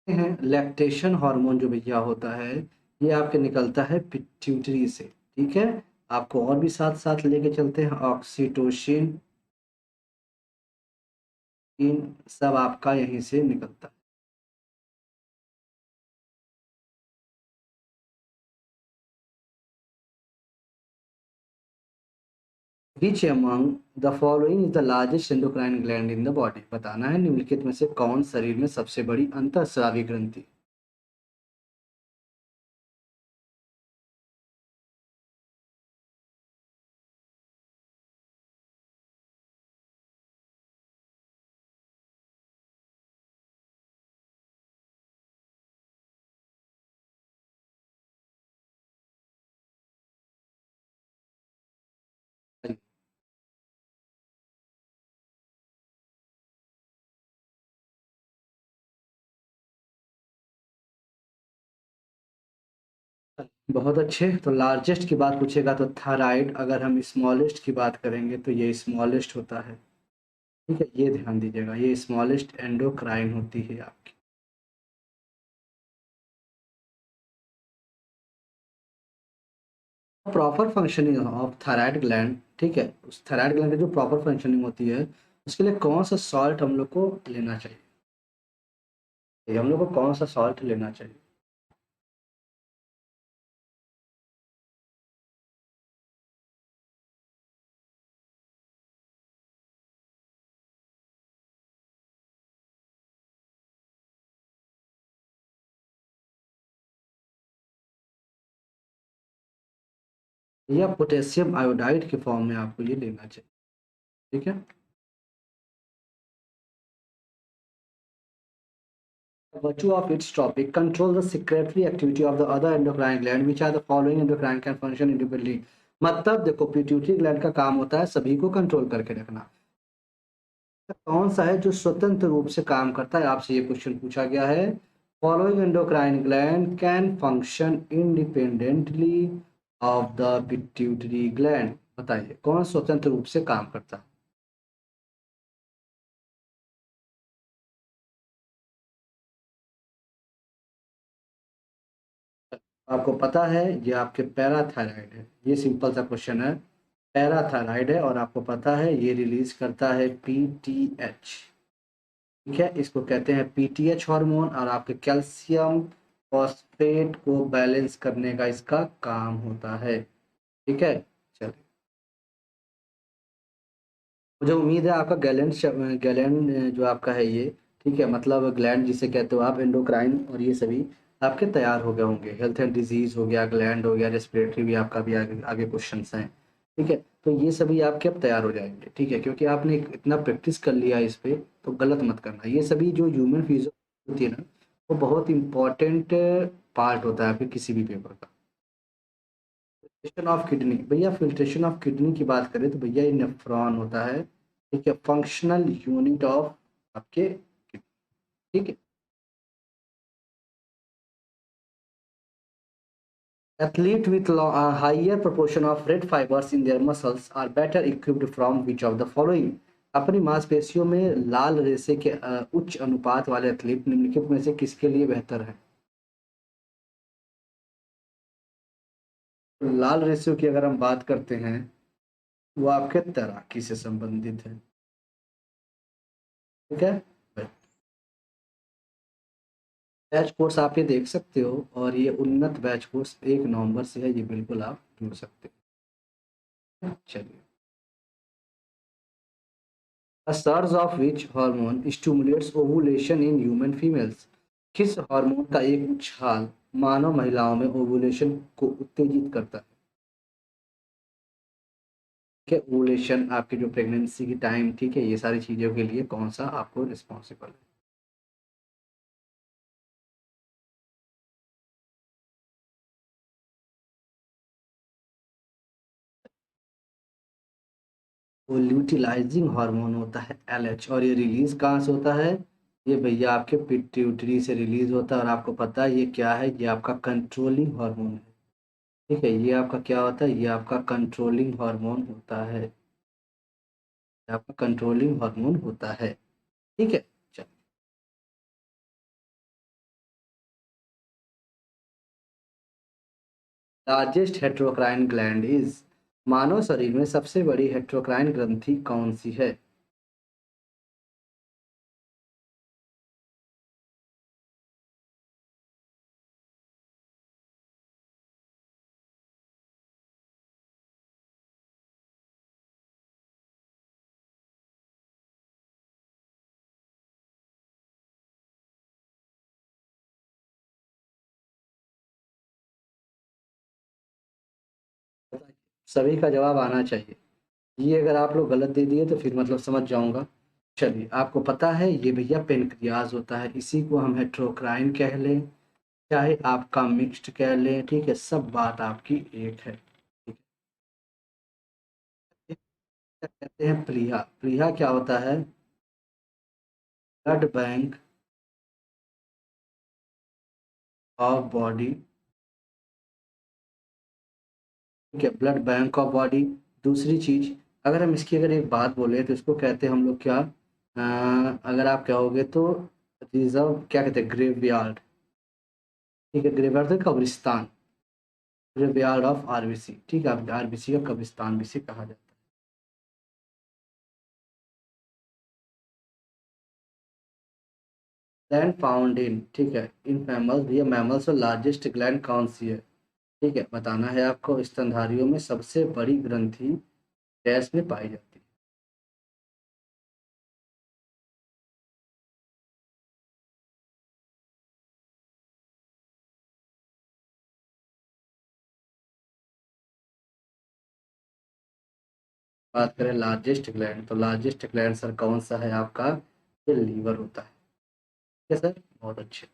हैं लैक्टेशन हार्मोन जो भैया होता है, ये आपके निकलता है पिट्यूटरी से। ठीक है, आपको और भी साथ साथ लेके चलते हैं, ऑक्सीटोसिन, इन सब आपका यहीं से निकलता है। विच among the following is the largest endocrine gland in the body, बताना है निम्नलिखित में से कौन शरीर में सबसे बड़ी अंतःस्रावी ग्रंथि। बहुत अच्छे, तो लार्जेस्ट की बात पूछेगा तो थायराइड, अगर हम स्मॉलेस्ट की बात करेंगे तो ये स्मॉलेस्ट होता है। ठीक है, ये ध्यान दीजिएगा, ये स्मॉलेस्ट एंडोक्राइन होती है आपकी। Proper functioning of thyroid gland, ठीक है, उस थायराइड ग्लैंड की जो प्रॉपर फंक्शनिंग होती है, उसके लिए कौन सा सॉल्ट हम लोग को लेना चाहिए, ये हम लोग को कौन सा सॉल्ट लेना चाहिए। या पोटेशियम आयोडाइड के फॉर्म में आपको ये लेना चाहिए। ठीक है, virtue of its topic control the secretory activity of the other endocrine gland which are the following endocrine can function independently। मतलब देखो पिट्यूटरी ग्लैंड का काम होता है सभी को कंट्रोल करके रखना, कौन सा है जो स्वतंत्र रूप से काम करता है, आपसे ये क्वेश्चन पूछा गया है। Following endocrine gland can function independently of the pituitary gland, बताइए कौन स्वतंत्र रूप से काम करता है। आपको पता है ये आपके पैराथायराइड है, ये सिंपल सा क्वेश्चन है, पैराथायराइड है और आपको पता है ये रिलीज करता है पीटीएच। ठीक है, इसको कहते हैं पीटीएच हार्मोन और आपके कैल्शियम फॉस्फेट को बैलेंस करने का इसका काम होता है। ठीक है, चलिए, मुझे उम्मीद है आपका गैलेंट गैलेंट जो आपका है ये, ठीक है, मतलब ग्लैंड जिसे कहते हो आप, एंडोक्राइन और ये सभी आपके तैयार हो गए होंगे, हेल्थ एंड डिजीज हो गया, ग्लैंड हो गया, रेस्पिरेटरी भी आपका भी आगे आगे क्वेश्चन हैं। ठीक है, तो ये सभी आपके अब तैयार हो जाएंगे, ठीक है, क्योंकि आपने इतना प्रैक्टिस कर लिया इस पे, तो गलत मत करना, ये सभी जो ह्यूमन फिजियोलॉजी होती है ना, वो बहुत इंपॉर्टेंट पार्ट होता है आपके किसी भी पेपर का। फिल्ट्रेशन ऑफ किडनी, भैया फिल्ट्रेशन ऑफ किडनी की बात करें तो भैया ये नेफ्रॉन होता है। ठीक है, फंक्शनल यूनिट ऑफ आपके kidney, ठीक है। Athlete with higher proportion of red fibres in their muscles are better equipped from which of the following, अपनी मांसपेशियों में लाल रेशे के उच्च अनुपात वाले एथलीट निम्नलिखित में से किसके लिए बेहतर है। तो लाल रेशियो की अगर हम बात करते हैं, वो आपके तैराकी से संबंधित है। ठीक है, बैच कोर्स आप ये देख सकते हो, और ये उन्नत बैच कोर्स 1 नवंबर से है, ये बिल्कुल आप जुड़ सकते हो। चलिए। A surge of which hormone stimulates ovulation in human females? किस हार्मोन का एक उछाल मानव महिलाओं में ओवुलेशन को उत्तेजित करता है? ठीक है, ओवुलेशन आपकी जो प्रेगनेंसी की टाइम, ठीक है, ये सारी चीजों के लिए कौन सा आपको रिस्पॉन्सिबल है? वो ल्यूटिलाइजिंग हार्मोन होता है LH, और ये रिलीज कहाँ से होता है? ये भैया आपके पिट्यूटरी से रिलीज होता है, और आपको पता है ये क्या है? ये आपका कंट्रोलिंग हार्मोन है। ठीक है, ये आपका क्या होता है? ये आपका कंट्रोलिंग हार्मोन होता है। ये आपका कंट्रोलिंग हार्मोन होता है। ठीक है, चलो। लार्जेस्ट हेट्रोक्राइन ग्लैंड इज, मानव शरीर में सबसे बड़ी हेट्रोक्राइन ग्रंथि कौन सी है? सभी का जवाब आना चाहिए। ये अगर आप लोग गलत दे दिए तो फिर मतलब समझ जाऊंगा। चलिए, आपको पता है ये भैया पेनक्रियाज होता है, इसी को हम हेट्रोक्राइन कह लें, चाहे आपका मिक्स्ड कह लें, ठीक है, सब बात आपकी एक है। ठीक है, क्या कहते हैं प्लीहा? प्लीहा क्या होता है? Blood bank of body. ठीक है, ब्लड बैंक ऑफ बॉडी। दूसरी चीज, अगर हम इसकी अगर एक बात बोले तो इसको कहते हैं हम लोग क्या, अगर आप कहोगे तो रिजर्व, क्या कहते हैं, ग्रेवयार्ड। ठीक है, ग्रेवयार्ड तो कब्रिस्तान, ग्रेवयार्ड ऑफ आरबीसी। ठीक है, आरबीसी का कब्रिस्तान भी से कहा जाता है। ग्लैंड फाउंड इन, ठीक है, इन मैमल्स, भैया मैमल्स और लार्जेस्ट ग्लैंड कौन सी है? ठीक है, बताना है आपको। स्तनधारियों में सबसे बड़ी ग्रंथि डैश में पाई जाती है? बात करें लार्जेस्ट ग्लैंड, तो लार्जेस्ट ग्लैंड सर कौन सा है आपका? ये लीवर होता है। ठीक है सर, बहुत अच्छे।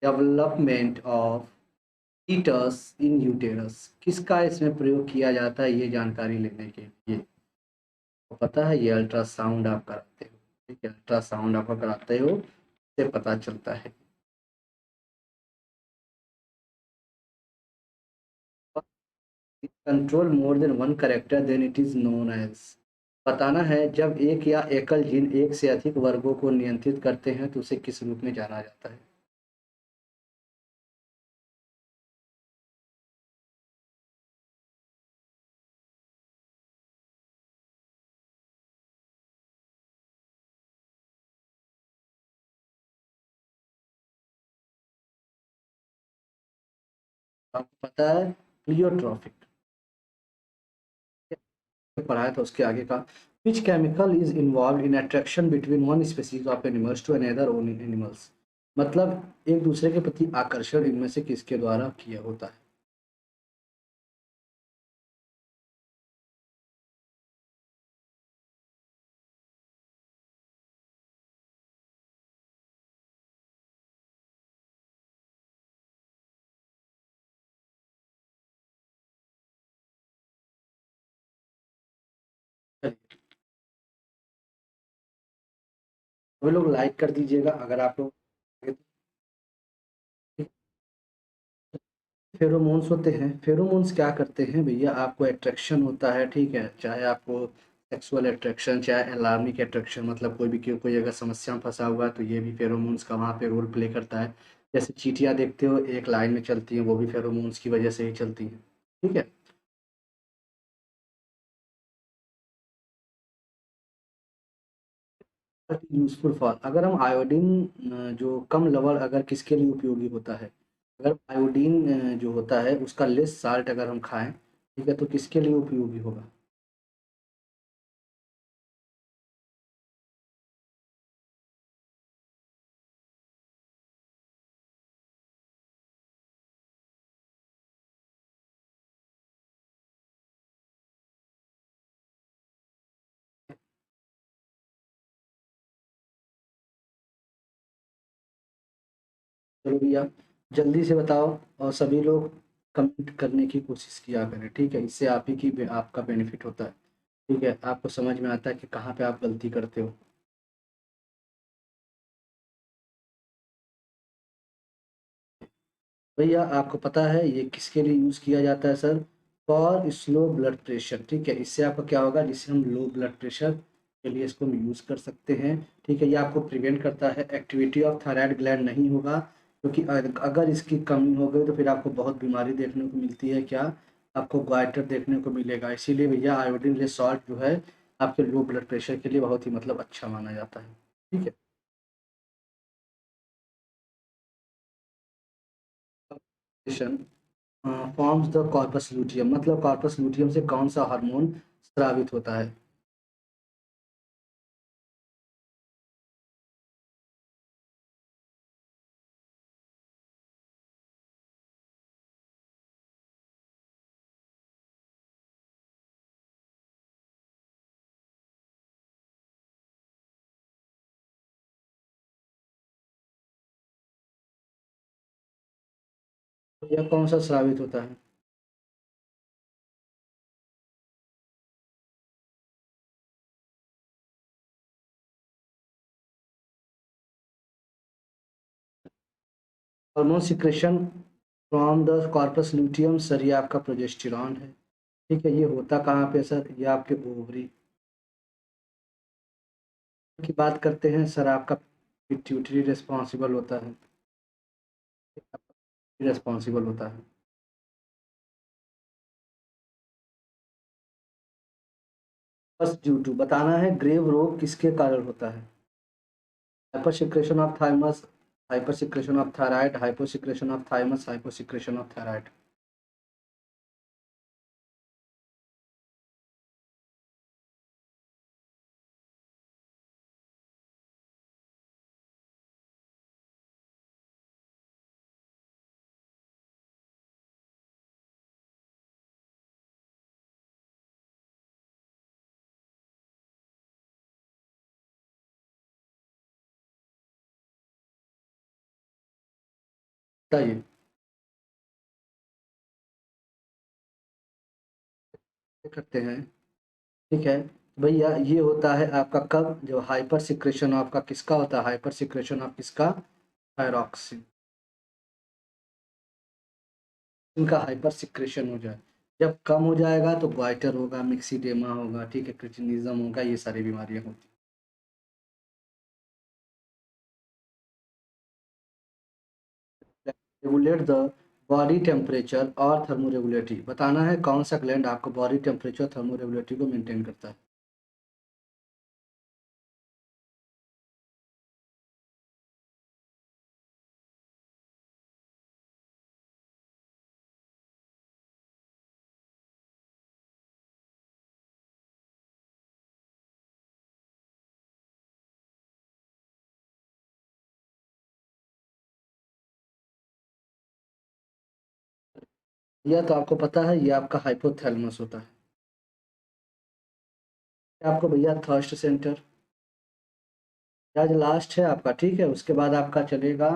Development of foetus in uterus, किसका इसमें प्रयोग किया जाता है ये जानकारी लेने के लिए? तो पता है, ये अल्ट्रासाउंड आप कराते हो। ठीक है, अल्ट्रासाउंड आप कराते हो, से पता चलता है। Control more than one character then it is known as, बताना है जब एक या एकल जीन एक से अधिक वर्गों को नियंत्रित करते हैं तो उसे किस रूप में जाना जाता है? आपको पता है, प्लियोट्रॉफिक। पढ़ा है तो उसके आगे का, which chemical is involve in attraction between one species of animals to another own animals, मतलब एक दूसरे के प्रति आकर्षण इनमें से किसके द्वारा किया होता है? चलिए, वो लोग लाइक कर दीजिएगा अगर आप लोग। फेरोमोन्स होते हैं, फेरोमोन्स क्या करते हैं भैया? आपको अट्रैक्शन होता है, ठीक है, चाहे आपको सेक्सुअल अट्रैक्शन, चाहे अलार्मिक अट्रैक्शन, मतलब कोई भी कोई अगर समस्या में फंसा हुआ है तो ये भी फेरोमोन्स का वहाँ पे रोल प्ले करता है। जैसे चींटियाँ देखते हो एक लाइन में चलती हैं, वो भी फेरोमोन्स की वजह से ही चलती हैं। ठीक है, यूजफुल फॉर, अगर हम आयोडीन जो कम लवण अगर किसके लिए उपयोगी होता है? अगर आयोडीन जो होता है उसका लेस साल्ट अगर हम खाएं, ठीक है, तो किसके लिए उपयोगी होगा? चलो भैया, जल्दी से बताओ, और सभी लोग कमेंट करने की कोशिश किया करें, ठीक है, इससे आप ही की आपका बेनिफिट होता है, ठीक है, आपको समझ में आता है कि कहाँ पे आप गलती करते हो। भैया आपको पता है ये किसके लिए यूज़ किया जाता है sir? For slow blood pressure, ठीक है, इससे आपका क्या होगा, जिससे हम लो ब्लड प्रेशर के लिए इसको हम यूज़ कर सकते हैं, ठीक है, ये आपको प्रिवेंट करता है, एक्टिविटी ऑफ थायराइड ग्लैंड नहीं होगा, क्योंकि अगर इसकी कमी हो गई तो फिर आपको बहुत बीमारी देखने को मिलती है, क्या? आपको ग्वाइटर देखने को मिलेगा, इसीलिए भैया आयोडीन रिच सॉल्ट जो है आपके लो ब्लड प्रेशर के लिए बहुत ही मतलब अच्छा माना जाता है, ठीक है। फॉर्म्स द कॉर्पस लूटियम, मतलब कॉर्पस लूटियम से कौन सा हार्मोन स्रावित होता है? यह कौन सा स्रावित होता है? Hormone secretion from the corpus luteum sir, ये आपका प्रोजेस्टेरॉन है, ठीक है, ये होता कहाँ पे सर? ये आपके ओवरी की बात करते हैं सर, आपका पिट्यूटरी रिस्पॉन्सिबल होता है, रिस्पॉन्सिबल होता है। बस ड्यू टू बताना है, ग्रेव रोग किसके कारण होता है? Hyper secretion of thymus, hyper secretion of thyroid, hyper secretion of thymus, hyper secretion of thyroid. बताइए। करते हैं, ठीक है, भैया ये होता है आपका कब, जो हाइपर सिक्रेशन आपका किसका होता है? हाइपर सिक्रेशन ऑफ किसका? थायरॉक्सिन। इनका हाइपर सिक्रेशन हो जाए, जब कम हो जाएगा तो ग्वाइटर होगा, मिक्सीडेमा होगा, ठीक है, क्रिटिनिज्म होगा, ये सारी बीमारियां होती हैं। रेगुलेट द बॉडी टेम्परेचर और थर्मोरेगुलेटरी, बताना है कौन सा ग्लैंड आपको बॉडी टेम्परेचर थर्मोरेगुलेटरी को मेंटेन करता है? यह तो आपको पता है, ये आपका हाइपोथैलेमस होता है। आपको भैया थर्स्ट सेंटर, आज लास्ट है आपका, ठीक है, उसके बाद आपका चलेगा,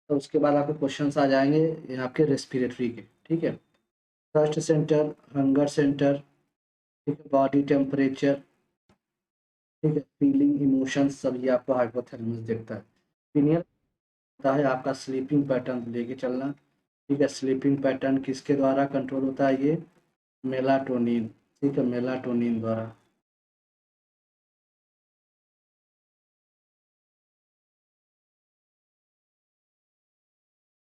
तो उसके बाद आपके क्वेश्चंस आ जाएंगे ये आपके रेस्पिरेटरी के, ठीक है। फर्स्ट सेंटर, हंगर सेंटर, ठीक है, बॉडी टेम्परेचर, ठीक है, फीलिंग इमोशंस, सब ये आपको हाइपोथैलेमस देखता है। पिनियल होता है आपका स्लीपिंग पैटर्न लेके चलना, ठीक है, स्लीपिंग पैटर्न किसके द्वारा कंट्रोल होता है? ये मेलाटोनिन, ठीक है, मेलाटोनिन द्वारा।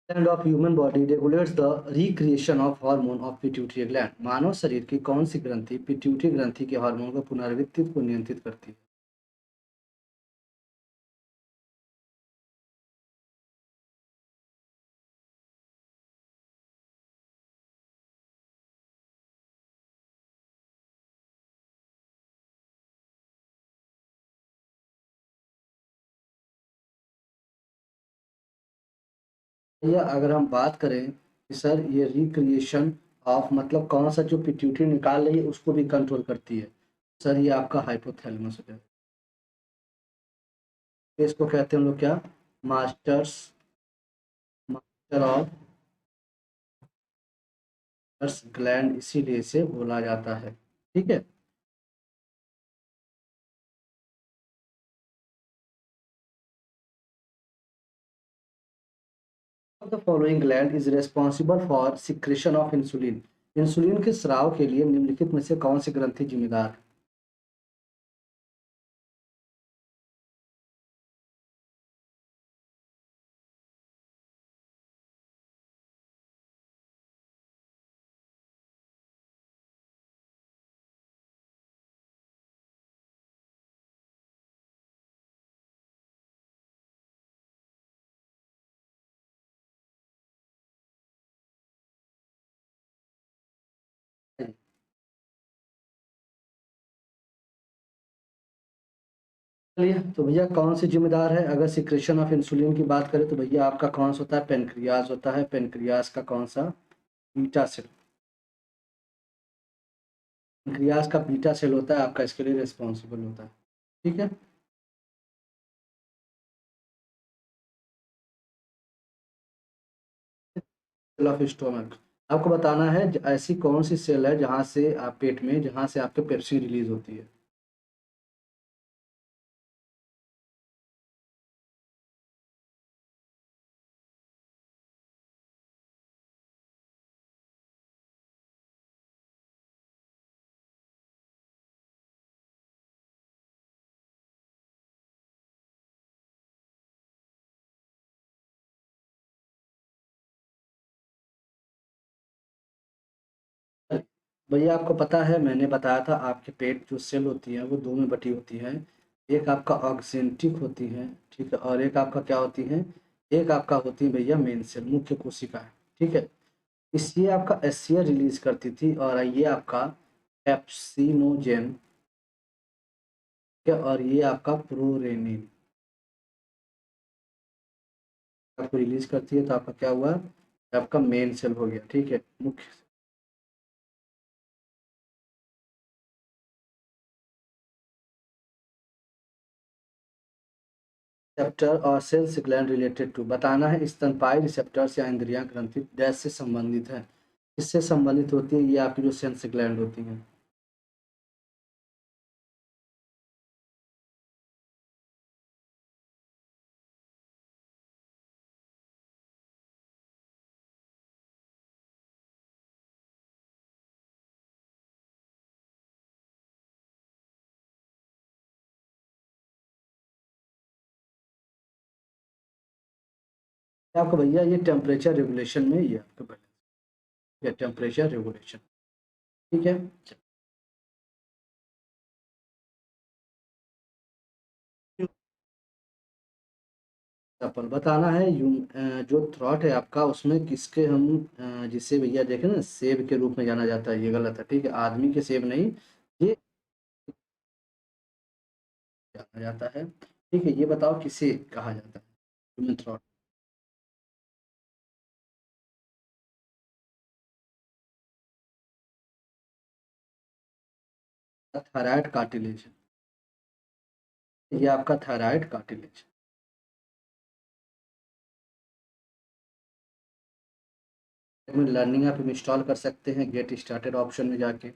Gland of human body regulates the recreation of hormone of pituitary gland, मानव शरीर की कौन सी ग्रंथि पिट्यूटरी ग्रंथि के हार्मोन को पुनर्वितरित को नियंत्रित करती है? या अगर हम बात करें कि सर ये रिक्रिएशन ऑफ मतलब कौन सा जो पिट्यूटरी निकाल रही है उसको भी कंट्रोल करती है, सर ये आपका हाइपोथैलेमस है। इसको कहते हैं हम लोग क्या, मास्टर ऑफ ग्लैंड, इसीलिए इसे बोला जाता है। ठीक है। The following gland is responsible for secretion of insulin, insulin के स्राव के लिए निम्नलिखित में से कौन सी ग्रंथि जिम्मेदार है? चलिए, तो भैया कौन सी जिम्मेदार है? अगर सिक्रेशन ऑफ इंसुलिन की बात करें तो भैया आपका कौन सा होता है, पेनक्रियाज होता है। पेनक्रियाज का कौन सा, बीटा सेल, पेनक्रियाज का बीटा सेल होता है आपका, इसके लिए रिस्पॉन्सिबल होता है। ठीक है। सेल ऑफ स्टोमक, आपको बताना है ऐसी कौन सी सेल है जहाँ से आप पेट में, जहाँ से आपके पेप्सी रिलीज होती है। भैया आपको पता है, मैंने बताया था आपके पेट जो सेल होती है वो दो में बटी होती है। एक आपका ऑक्सेंटिक होती है, ठीक है, और एक आपका क्या होती है, एक आपका होती है भैया मेन सेल, मुख्य कोशिका है। ठीक है। इस ये आपका एससीआर रिलीज करती थी, और ये आपका पेप्सिनोजेन, ठीक है, और ये आपका प्रोरेनिन आपको रिलीज करती है। तो आपका क्या हुआ, आपका मेन सेल हो गया। ठीक है, मुख्य रिसेप्टर और सेल्स ग्लैंड रिलेटेड टू, बताना है स्तनपायी रिसेप्टर्स या इंद्रियां ग्रंथि डैश से संबंधित है। इससे संबंधित होती है ये आपकी जो सेंस ग्लैंड होती हैं। आपको भैया ये टेम्परेचर रेगुलेशन में ये आपका बैलेंस, या टेम्परेचर रेगुलेशन। ठीक है। एग्जाम्पल बताना है जो थ्रॉट है आपका उसमें किसके हम जिसे भैया देखें ना सेब के रूप में जाना जाता है, ये गलत है। ठीक है, आदमी के सेब नहीं, ये जाना जाता है। ठीक है, ये बताओ किसे कहा जाता है ह्यूमन थ्रॉट? थायराइड कार्टिलेज, ये आपका थायराइड कार्टिलेज। में लर्निंग आप इंस्टॉल कर सकते हैं गेट स्टार्टेड ऑप्शन में जाके।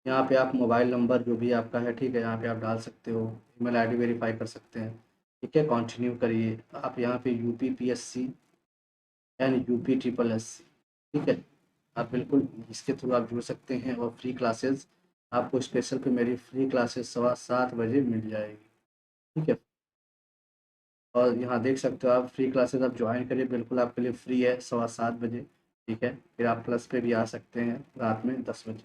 यहाँ पे आप मोबाइल नंबर जो भी आपका है, ठीक है, यहाँ पे आप डाल सकते हो, ईमेल आईडी वेरीफाई कर सकते हैं। ठीक है, कंटिन्यू करिए। आप यहाँ पे UP PSC and UP triple S, ठीक है, आप बिल्कुल इसके थ्रू आप जुड़ सकते हैं। और फ्री क्लासेस आपको स्पेशल पे मेरी फ्री क्लासेस 7:15 बजे मिल जाएगी। ठीक है, और यहाँ देख सकते हो आप फ्री क्लासेस आप ज्वाइन करिए, बिल्कुल आपके लिए फ्री है 7:15 बजे। ठीक है, फिर आप प्लस पे भी आ सकते हैं रात में 10 बजे।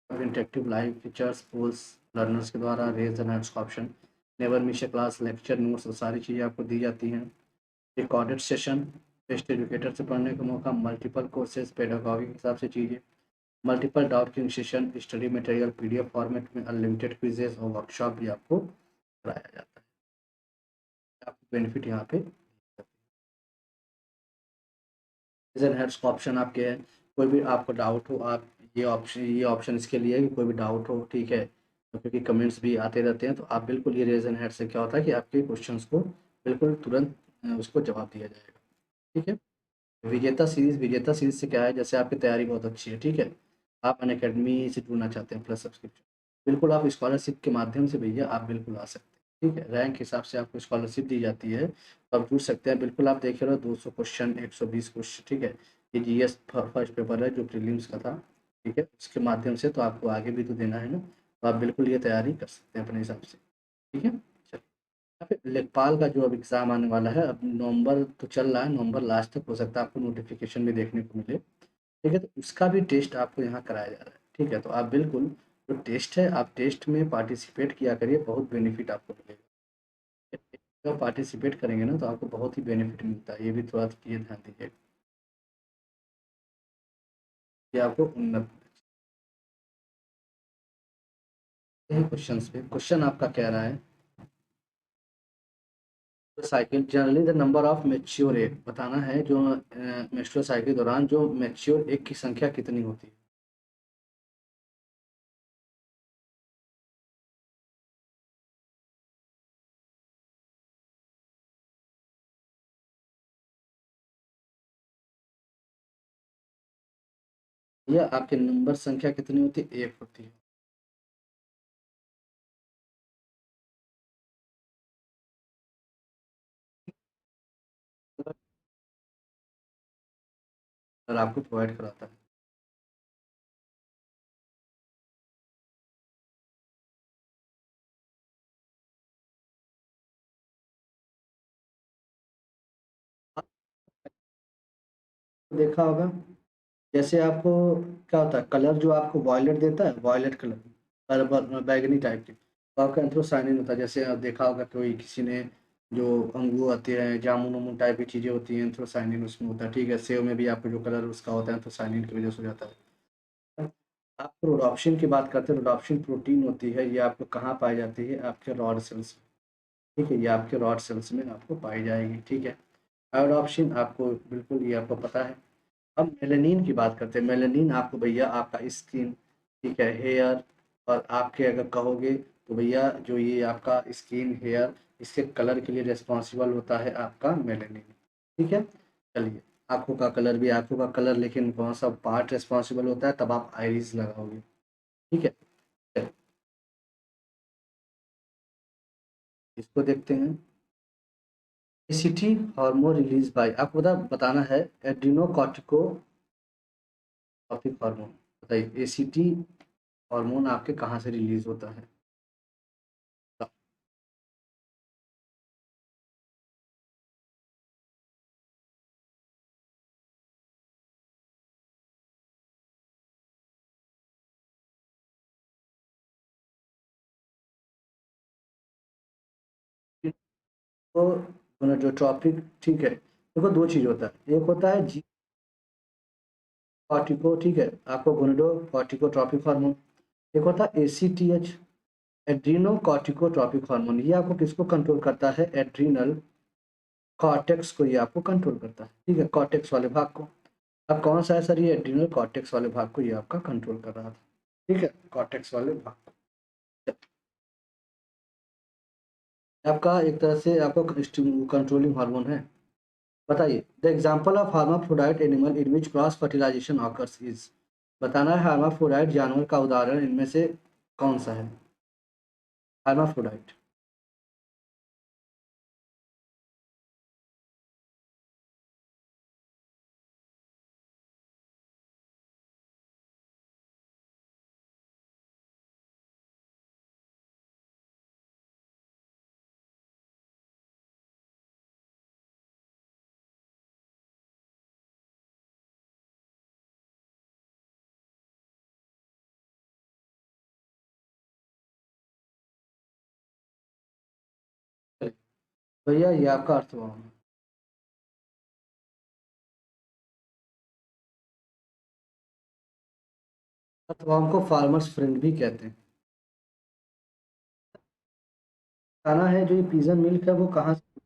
अब interactive live features, polls, learners के द्वारा रेज एंड हैंड्स का option, never miss a class, lecture notes, सारी चीज़ें आपको दी जाती हैं। रिकॉर्डेड सेशन, बेस्ट एजुकेटर से पढ़ने का मौका, मल्टीपल कोर्सेज पेडागॉजी के हिसाब से चीज़ें, multiple doubt clearing session, study material PDF format में, अनलिमिटेड क्विजेज और वर्कशॉप भी आपको कराया जाता है। आपको बेनिफिट यहाँ पे रीजन हेड्स का ऑप्शन आपके हैं। कोई भी आपको डाउट हो, आप ये ऑप्शन इसके लिए है कि कोई भी डाउट हो, ठीक है, तो क्योंकि कमेंट्स भी आते रहते हैं, तो आप बिल्कुल ये रीजन हेड से क्या होता है कि आपके क्वेश्चंस को बिल्कुल तुरंत उसको जवाब दिया जाएगा, ठीक है। विजेता सीरीज से क्या है, जैसे आपकी तैयारी बहुत अच्छी है, ठीक है, आप अन अकेडमी से जुड़ना चाहते हैं प्लस सब्सक्रिप्शन, बिल्कुल आप स्कॉलरशिप के माध्यम से भैया आप बिल्कुल आ सकते हैं, ठीक है, रैंक हिसाब से आपको स्कॉलरशिप दी जाती है, तो आप जुड़ सकते हैं बिल्कुल। आप देख रहे हो 200 क्वेश्चन, 120 क्वेश्चन, ठीक है, ये जीएस फर्स्ट पेपर है जो प्रीलिम्स का था, ठीक है, उसके माध्यम से तो आपको आगे भी तो देना है ना, तो आप बिल्कुल ये तैयारी कर सकते हैं अपने हिसाब से, ठीक है। चलिए, यहाँ पे लेखपाल का जो अब एग्ज़ाम आने वाला है, अब नवंबर तो चल रहा है, नवंबर लास्ट तक हो सकता है आपको नोटिफिकेशन में देखने को मिले, ठीक है, तो उसका भी टेस्ट आपको यहाँ कराया जा रहा है, ठीक है, तो आप बिल्कुल जो टेस्ट है आप टेस्ट में पार्टिसिपेट किया करिए, बहुत बेनिफिट आपको मिलेगा। जब पार्टिसिपेट करेंगे ना तो आपको बहुत ही बेनिफिट मिलता है, ये भी थोड़ा ये ध्यान दीजिए कि आपको उन्नत क्वेश्चन पे क्वेश्चन आपका कह रहा है cycle generally the number of mature egg बताना है, जो मेंस्ट्रुअल साइकिल के दौरान जो मैच्योर एग की संख्या कितनी होती है। या आपके नंबर संख्या कितनी होती है, एक होती है। और आपको प्रोवाइड कराता है। देखा होगा, जैसे आपको क्या होता है, कलर जो आपको वॉयलेट देता है, वॉयलेट कलर बैगनी टाइप के, तो आपका एंथ्रोसाइनिन होता है। जैसे आप देखा होगा कोई किसी ने जो अंगूर आते हैं, जामुन उमुन टाइप की चीज़ें होती हैं, एंथ्रोसाइनिन उसमें होता है, ठीक है, सेव में भी आपको जो कलर उसका होता है एंथ्रोसाइनिन की वजह से हो जाता है। आप रोडॉप्सिन की बात करते हैं, रोडॉप्सिन प्रोटीन होती है, ये आपको कहाँ पाई जाती है, आपके रॉड सेल्स में, ठीक है, ये आपके रॉड सेल्स में आपको पाई जाएगी, ठीक है। रोडॉप्सिन आपको बिल्कुल ये आपको पता है। अब मेलानिन की बात करते हैं, मेलानिन आपको भैया आपका स्किन, ठीक है, हेयर, और आपके अगर कहोगे तो भैया जो ये आपका स्किन हेयर इसके कलर के लिए रिस्पॉन्सिबल होता है आपका मेलानिन, ठीक है। चलिए, आँखों का कलर भी आँखों का कलर, लेकिन कौन सा पार्ट रिस्पॉन्सिबल होता है, तब आप आइरिस लगाओगे, ठीक है। चलिए, इसको देखते हैं। एसीटी हार्मोन रिलीज बाय, आपको बताना है एड्रीनोकॉर्टिको हार्मोन, बताइए एसीटी हार्मोन आपके कहाँ से रिलीज होता है। तो गोनाडोट्रोपिक, ठीक है, देखो दो चीज होता है, एक होता है जी कॉर्टिको, ठीक है, आपको गोनाडोकॉर्टिकोट्रोपिक हार्मोन, एक होता है एसीटीएच, एड्रीनो कॉर्टिकोट्रोपिक हार्मोन, ये आपको किसको कंट्रोल करता है, एड्रीनल कॉर्टेक्स को, ये आपको कंट्रोल करता है, ठीक है, कॉर्टेक्स वाले भाग को। अब कौन सा है सर, ये एड्रीनल कॉर्टेक्स वाले भाग को ये आपका कंट्रोल कर रहा था, ठीक है, कॉर्टेक्स वाले भाग को। आपका एक तरह से आपका कंट्रोलिंग हार्मोन है। बताइए the example of hermaphrodite animal in which cross fertilization occurs is, बताना है हार्माफ्रोडाइट जानवर का उदाहरण इनमें से कौन सा है, हार्माफ्रोडाइट। भैया ये आपका अर्थवर्म है। अर्थवर्म को फार्मर्स फ्रेंड भी कहते हैं। खाना है जो ये पिजन मिल्क है वो कहाँ से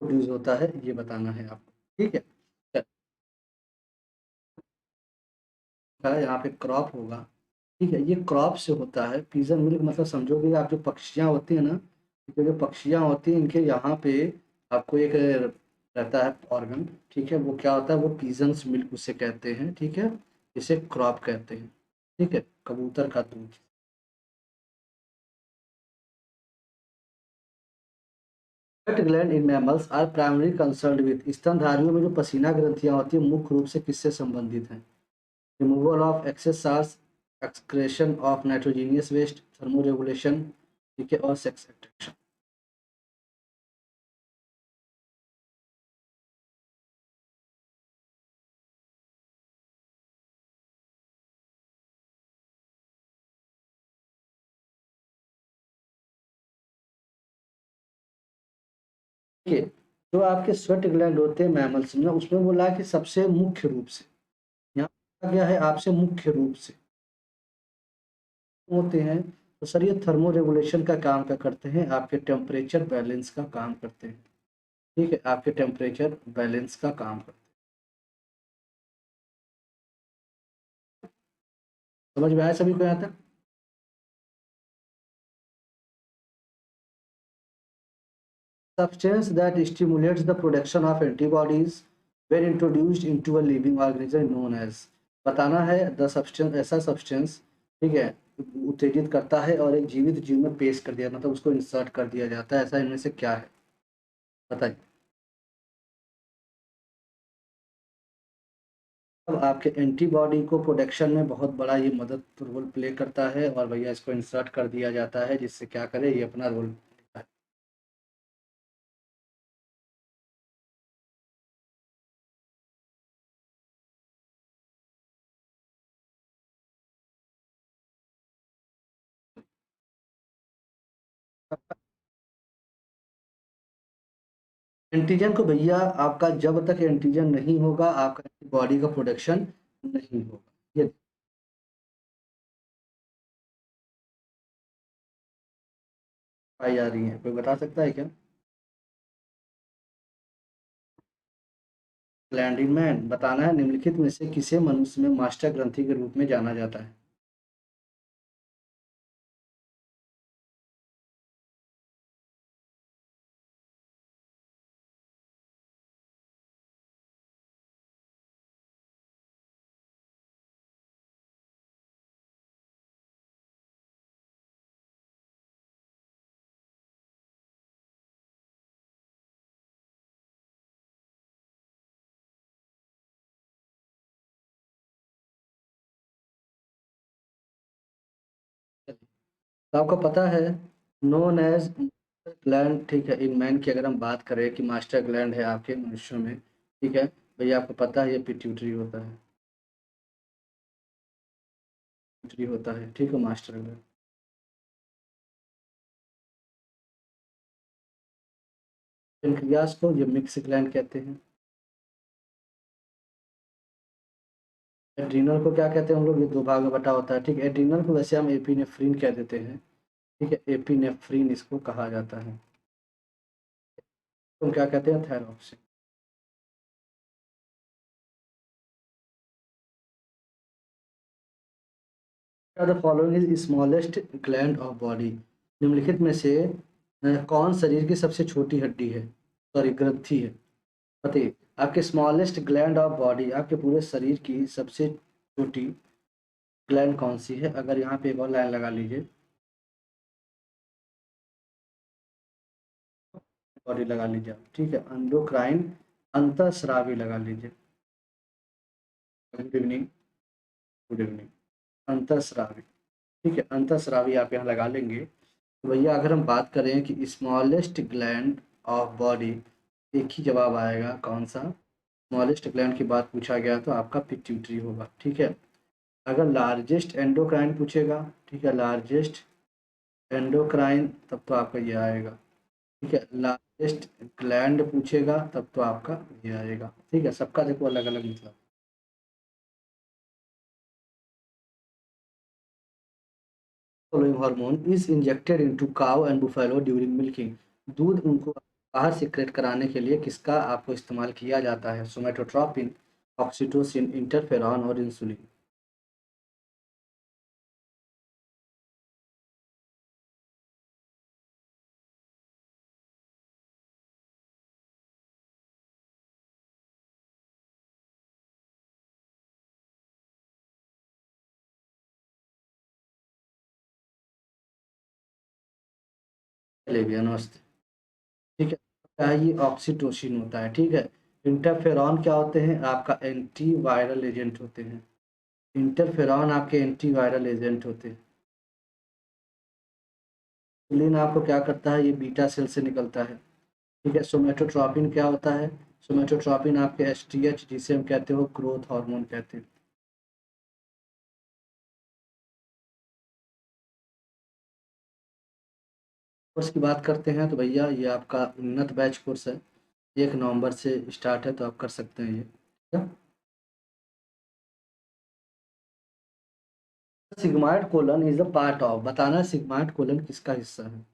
प्रोड्यूस होता है, ये बताना है आपको। ठीक है, यहाँ पे क्रॉप होगा। ठीक है, ये क्रॉप से होता है। पीजन मिल्क मतलब समझोगे आप, जो पक्षियाँ होती हैं ना, ठीक है, जो पक्षियाँ होती हैं इनके यहाँ पे आपको एक रहता है ऑर्गन। ठीक है, वो क्या होता है, वो पीजन्स मिल्क उसे कहते हैं। ठीक है, इसे क्रॉप कहते हैं। ठीक है, कबूतर का दूध। Sweat gland in mammals are primary concerned with, स्तनधारियों में जो पसीना ग्रंथियां होती हैं मुख्य रूप से किससे संबंधित हैं? Removal of excess salts, excretion of nitrogenous waste, thermoregulation, ठीक है, और सेक्स एट्रैक्शन। देखिए, जो आपके स्वेट ग्लैंड होते हैं मैमल्स में, उसमें बोला कि सबसे मुख्य रूप से, यहाँ कहा गया है आपसे मुख्य रूप से होते हैं। तो सर ये थर्मो रेगुलेशन का काम क्या करते हैं, आपके टेम्परेचर बैलेंस का काम करते हैं। ठीक है, आपके टेम्परेचर बैलेंस का काम करते हैं। समझ में आया सभी को यहाँ तक? Substance that stimulates the production of antibodies when introduced into a living organism known as, बताना है द सब्सटेंस, ऐसा सब्सटेंस, ठीक है, उत्तेजित करता है और एक जीवित जीव में पेश कर दिया, मतलब उसको इंसर्ट कर दिया जाता है, ऐसा इनमें से क्या है, बताइए। अब आपके एंटीबॉडी को प्रोडक्शन में बहुत बड़ा ये मदद रोल प्ले करता है, और भैया इसको इंसर्ट कर दिया जाता है जिससे क्या करे, ये अपना रोल। एंटीजन को भैया आपका जब तक एंटीजन नहीं होगा आपका बॉडी का प्रोडक्शन नहीं होगा। ये पाई जा रही है, कोई बता सकता है क्या? ग्लैंडिनमैन, बताना है निम्नलिखित में से किसे मनुष्य में मास्टर ग्रंथि के रूप में जाना जाता है? तो आपको पता है, नोन एज ग्लैंड, ठीक है, इन मैन की अगर हम बात करें कि मास्टर ग्लैंड है आपके मनुष्यों में, ठीक है, भैया आपको पता है ये पिट्यूटरी होता है। पिट्यूटरी होता है, ठीक है, मास्टर ग्लैंड। पेनक्रियास को ये मिक्स ग्लैंड कहते हैं। एड्रीनल को क्या कहते हैं हम लोग, ये दो भाग में बटा होता है। ठीक है, एड्रीनल को वैसे हम एपिनेफ्रीन कह देते हैं। ठीक है, एपिनेफ्रीन इसको कहा जाता है। तुम क्या कहते हैं, thyroxine. The following is smallest gland of body, निम्नलिखित में से कौन शरीर की सबसे छोटी हड्डी है, सॉरी ग्रंथि है? बताइए, आपके स्मॉलेस्ट ग्लैंड ऑफ बॉडी, आपके पूरे शरीर की सबसे छोटी ग्लैंड कौन सी है? अगर यहाँ पे एक और लाइन लगा लीजिए, बॉडी लगा लीजिए आप, ठीक है, एंडोक्राइन अंतःस्रावी लगा लीजिए। Good evening, good evening. अंतःस्रावी, ठीक है, अंतःस्रावी आप यहाँ लगा लेंगे। तो भैया अगर हम बात करें कि स्मॉलेस्ट ग्लैंड ऑफ बॉडी, एक ही जवाब आएगा, कौन सा? स्मॉलेस्ट ग्लैंड की बात पूछा गया तो आपका पिट्यूटरी होगा। ठीक है, अगर लार्जेस्ट एंडोक्राइन पूछेगा, ठीक है, लार्जेस्ट एंडोक्राइन, तब तो आपका ये आएगा। ठीक है, लार्जेस्ट ग्लैंड पूछेगा तब तो आपका ये आएगा। ठीक है, सबका देखो अलग अलग मतलब। Following hormone is injected into cow and buffalo during milking, दूध उनको बाहर सीक्रेट कराने के लिए किसका आपको इस्तेमाल किया जाता है? सोमेटोट्रोपिन, ऑक्सीटोसिन, इंटरफेरॉन और इंसुलिन। चलिए नमस्ते। ठीक है, क्या है ये? ऑक्सीटोसिन होता है, ठीक है। इंटरफेरॉन क्या होते हैं? आपका एंटी वायरल एजेंट होते हैं। इंटरफेरॉन आपके एंटी वायरल एजेंट होते हैं। इंसुलिन आपको क्या करता है? ये बीटा सेल से निकलता है, ठीक है। सोमेटोट्रोपिन क्या होता है? सोमेटोट्रोपिन आपके एसटीएच, जिसे हम कहते हैं वो ग्रोथ हार्मोन कहते हैं। कोर्स की बात करते हैं तो भैया ये आपका उन्नत बैच कोर्स है, 1 नवंबर से स्टार्ट है, तो आप कर सकते हैं ये, ठीक है। Sigmoid colon is a part of, बताना सिग्माइड कोलन किसका हिस्सा है?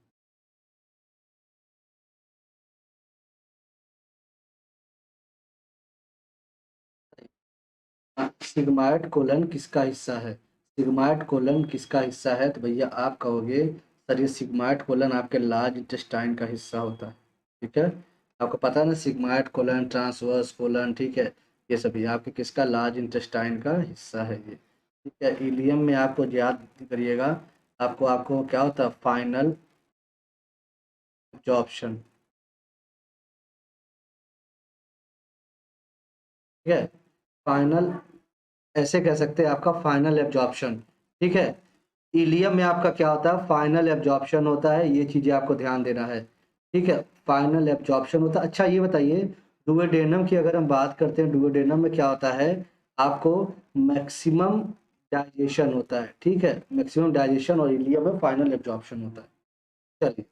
सिग्माइड कोलन किसका हिस्सा है? सिग्माइड कोलन किसका हिस्सा है? तो भैया आप कहोगे सर ये सिग्माइड कोलन आपके लार्ज इंटेस्टाइन का हिस्सा होता है, ठीक है। आपको पता है ना, सिग्माइड कोलन, ट्रांसवर्स कोलन, ठीक है, ये सभी आपके किसका? लार्ज इंटेस्टाइन का हिस्सा है ये, ठीक है। इलियम में आपको याद करिएगा, आपको आपको क्या होता है? फाइनल एब्जॉर्प्शन, ठीक है। फाइनल, ऐसे कह सकते हैं आपका फाइनल एब्जॉर्प्शन, ठीक है। इलियम में आपका क्या होता है? फाइनल एब्जॉर्प्शन होता है, ये चीज़ें आपको ध्यान देना है, ठीक है। फाइनल एब्जॉर्प्शन होता है। अच्छा ये बताइए, डुओडेनम की अगर हम बात करते हैं, डुओडेनम में क्या होता है? आपको मैक्सिमम डाइजेशन होता है, ठीक है, मैक्सिमम डाइजेशन, और इलियम में फाइनल एब्जॉर्प्शन होता है। चलिए,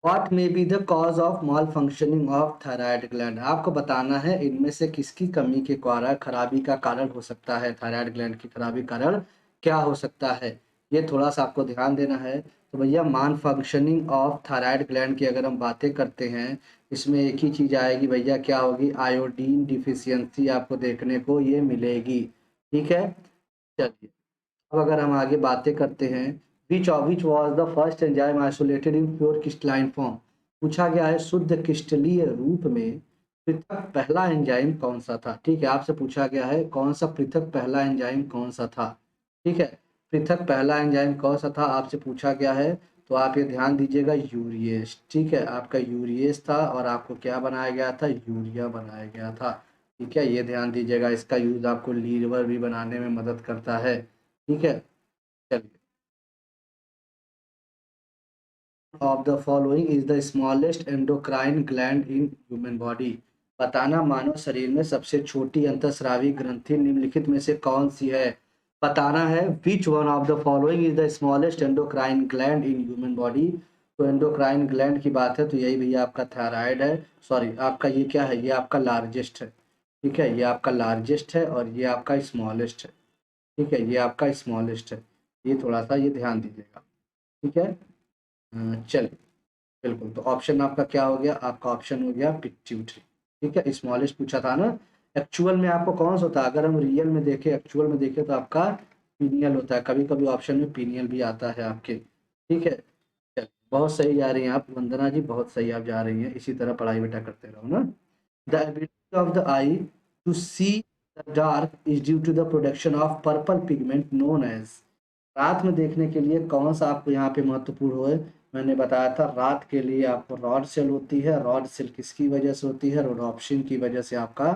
what may be the cause of mall functioning of thyroid gland? आपको बताना है इनमें से किसकी कमी के कारण खराबी का कारण हो सकता है, थायराइड ग्लैंड की खराबी कारण क्या हो सकता है, ये थोड़ा सा आपको ध्यान देना है। तो भैया मान फंक्शनिंग ऑफ थायराइड ग्लैंड की अगर हम बातें करते हैं, इसमें एक ही चीज़ आएगी भैया, क्या होगी? आयोडीन डिफिशियंसी आपको देखने को ये मिलेगी, ठीक है। चलिए, अब अगर हम आगे बातें करते हैं, which was the first enzyme isolated in pure crystalline form? पूछा गया है शुद्ध क्रिस्टलीय रूप में पृथक पहला एंजाइम कौन सा था, ठीक है। आपसे पूछा गया है कौन सा पृथक पहला एंजाइम कौन सा था, ठीक है। पृथक पहला एंजाइम कौन सा था आपसे पूछा गया है, तो आप ये ध्यान दीजिएगा, यूरिएस, ठीक है। आपका यूरिएस था, और आपको क्या बनाया गया था? यूरिया बनाया गया था, ठीक है। ये ध्यान दीजिएगा, इसका यूज आपको लीवर भी बनाने में मदद करता है, ठीक है। चलिए, of the following is the smallest endocrine gland in human body? बताना मानव शरीर में सबसे छोटी अंतःस्रावी ग्रंथि निम्नलिखित में से कौन सी है? बताना है which one of the following is the smallest endocrine gland in human body. तो एंडोक्राइन ग्लैंड की बात है तो यही भैया आपका थायराइड है, सॉरी आपका ये क्या है? ये आपका लार्जेस्ट है, ठीक है। ये आपका लार्जेस्ट है और ये आपका स्मॉलेस्ट है, ठीक है। ये आपका स्मॉलेस्ट है, ये थोड़ा सा ये ध्यान दीजिएगा, ठीक है। चलिए, बिल्कुल, तो ऑप्शन आपका क्या हो गया? आपका ऑप्शन हो गया पिट्यूटरी, ठीक है। स्मॉलेस्ट पूछा था ना। एक्चुअल में आपको कौन सा होता है? अगर हम रियल में देखें, एक्चुअल में देखें, तो आपका पीनियल होता है, कभी कभी ऑप्शन में पीनियल भी आता है आपके, ठीक है। चलिए, बहुत सही जा रही हैं आप वंदना जी, बहुत सही आप जा रही हैं, इसी तरह पढ़ाई बेटा करते रहो ना। The ability of the eye to see the dark is due to the production of purple pigment known as. रात में देखने के लिए कौन सा आपको यहाँ पे महत्वपूर्ण है? मैंने बताया था, रात के लिए आपको रॉड सेल होती है। रॉड सेल किसकी वजह से होती है? रोडोप्सिन की वजह से आपका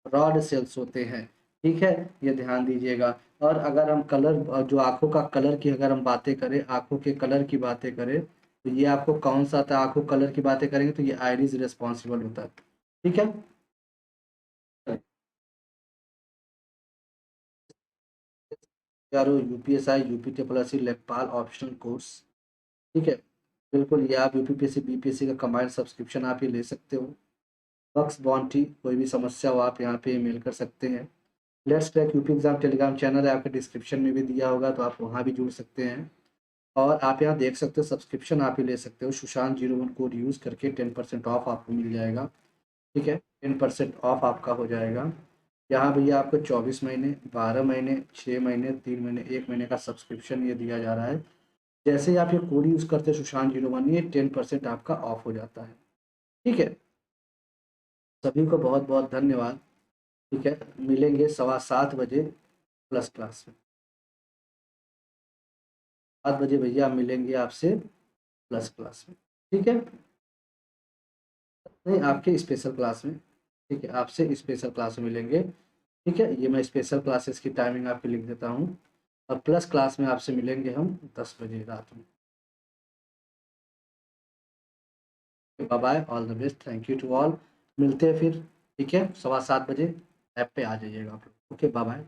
रॉड सेल्स होते हैं, ठीक है। ये ध्यान दीजिएगा। और अगर हम कलर, जो आंखों का कलर की अगर हम बातें करें, आंखों के कलर की बातें करें, तो ये आपको कौन सा था? आंखों कलर की बातें करेंगे तो ये आइरिस रिस्पॉन्सिबल होता है, ठीक है। यारो UPSI, UP triple S C, लेखपाल ऑप्शनल कोर्स, ठीक है। बिल्कुल, ये आप यूपीपीएससी बीपीएससी का कंबाइंड सब्सक्रिप्शन आप ये ले सकते हो। बक्स बाउंटी, कोई भी समस्या हो आप यहाँ पे मेल कर सकते हैं। Let's crack UP exam Telegram channel है, आपके डिस्क्रिप्शन में भी दिया होगा, तो आप वहाँ भी जुड़ सकते हैं। और आप यहाँ देख सकते हो सब्सक्रिप्शन आप ही ले सकते हो, सुशांत 01 कोड यूज़ करके 10% ऑफ आपको मिल जाएगा। ठीक है, 10% ऑफ आपका हो जाएगा। यहाँ भैया आपको 24 महीने, 12 महीने, 6 महीने, 3 महीने, 1 महीने का सब्सक्रिप्शन ये दिया जा रहा है। जैसे ही आप ये कोड यूज़ करते हैं सुशांत 01, ये 10% आपका ऑफ हो जाता है। ठीक है, सभी को बहुत बहुत धन्यवाद। ठीक है, मिलेंगे 7:15 बजे प्लस क्लास में। 7 बजे भैया मिलेंगे आपसे प्लस क्लास में। ठीक है, नहीं आपके स्पेशल क्लास में। ठीक है, आपसे स्पेशल क्लास में मिलेंगे। ठीक है, ये मैं स्पेशल क्लासेस की टाइमिंग आपकी लिख देता हूँ। और प्लस क्लास में आपसे मिलेंगे हम 10 बजे रात में। Bye bye, all the best, thank you to all. मिलते हैं फिर। ठीक है, 7:15 बजे ऐप पे आ जाइएगा आप लोग। Okay, bye bye.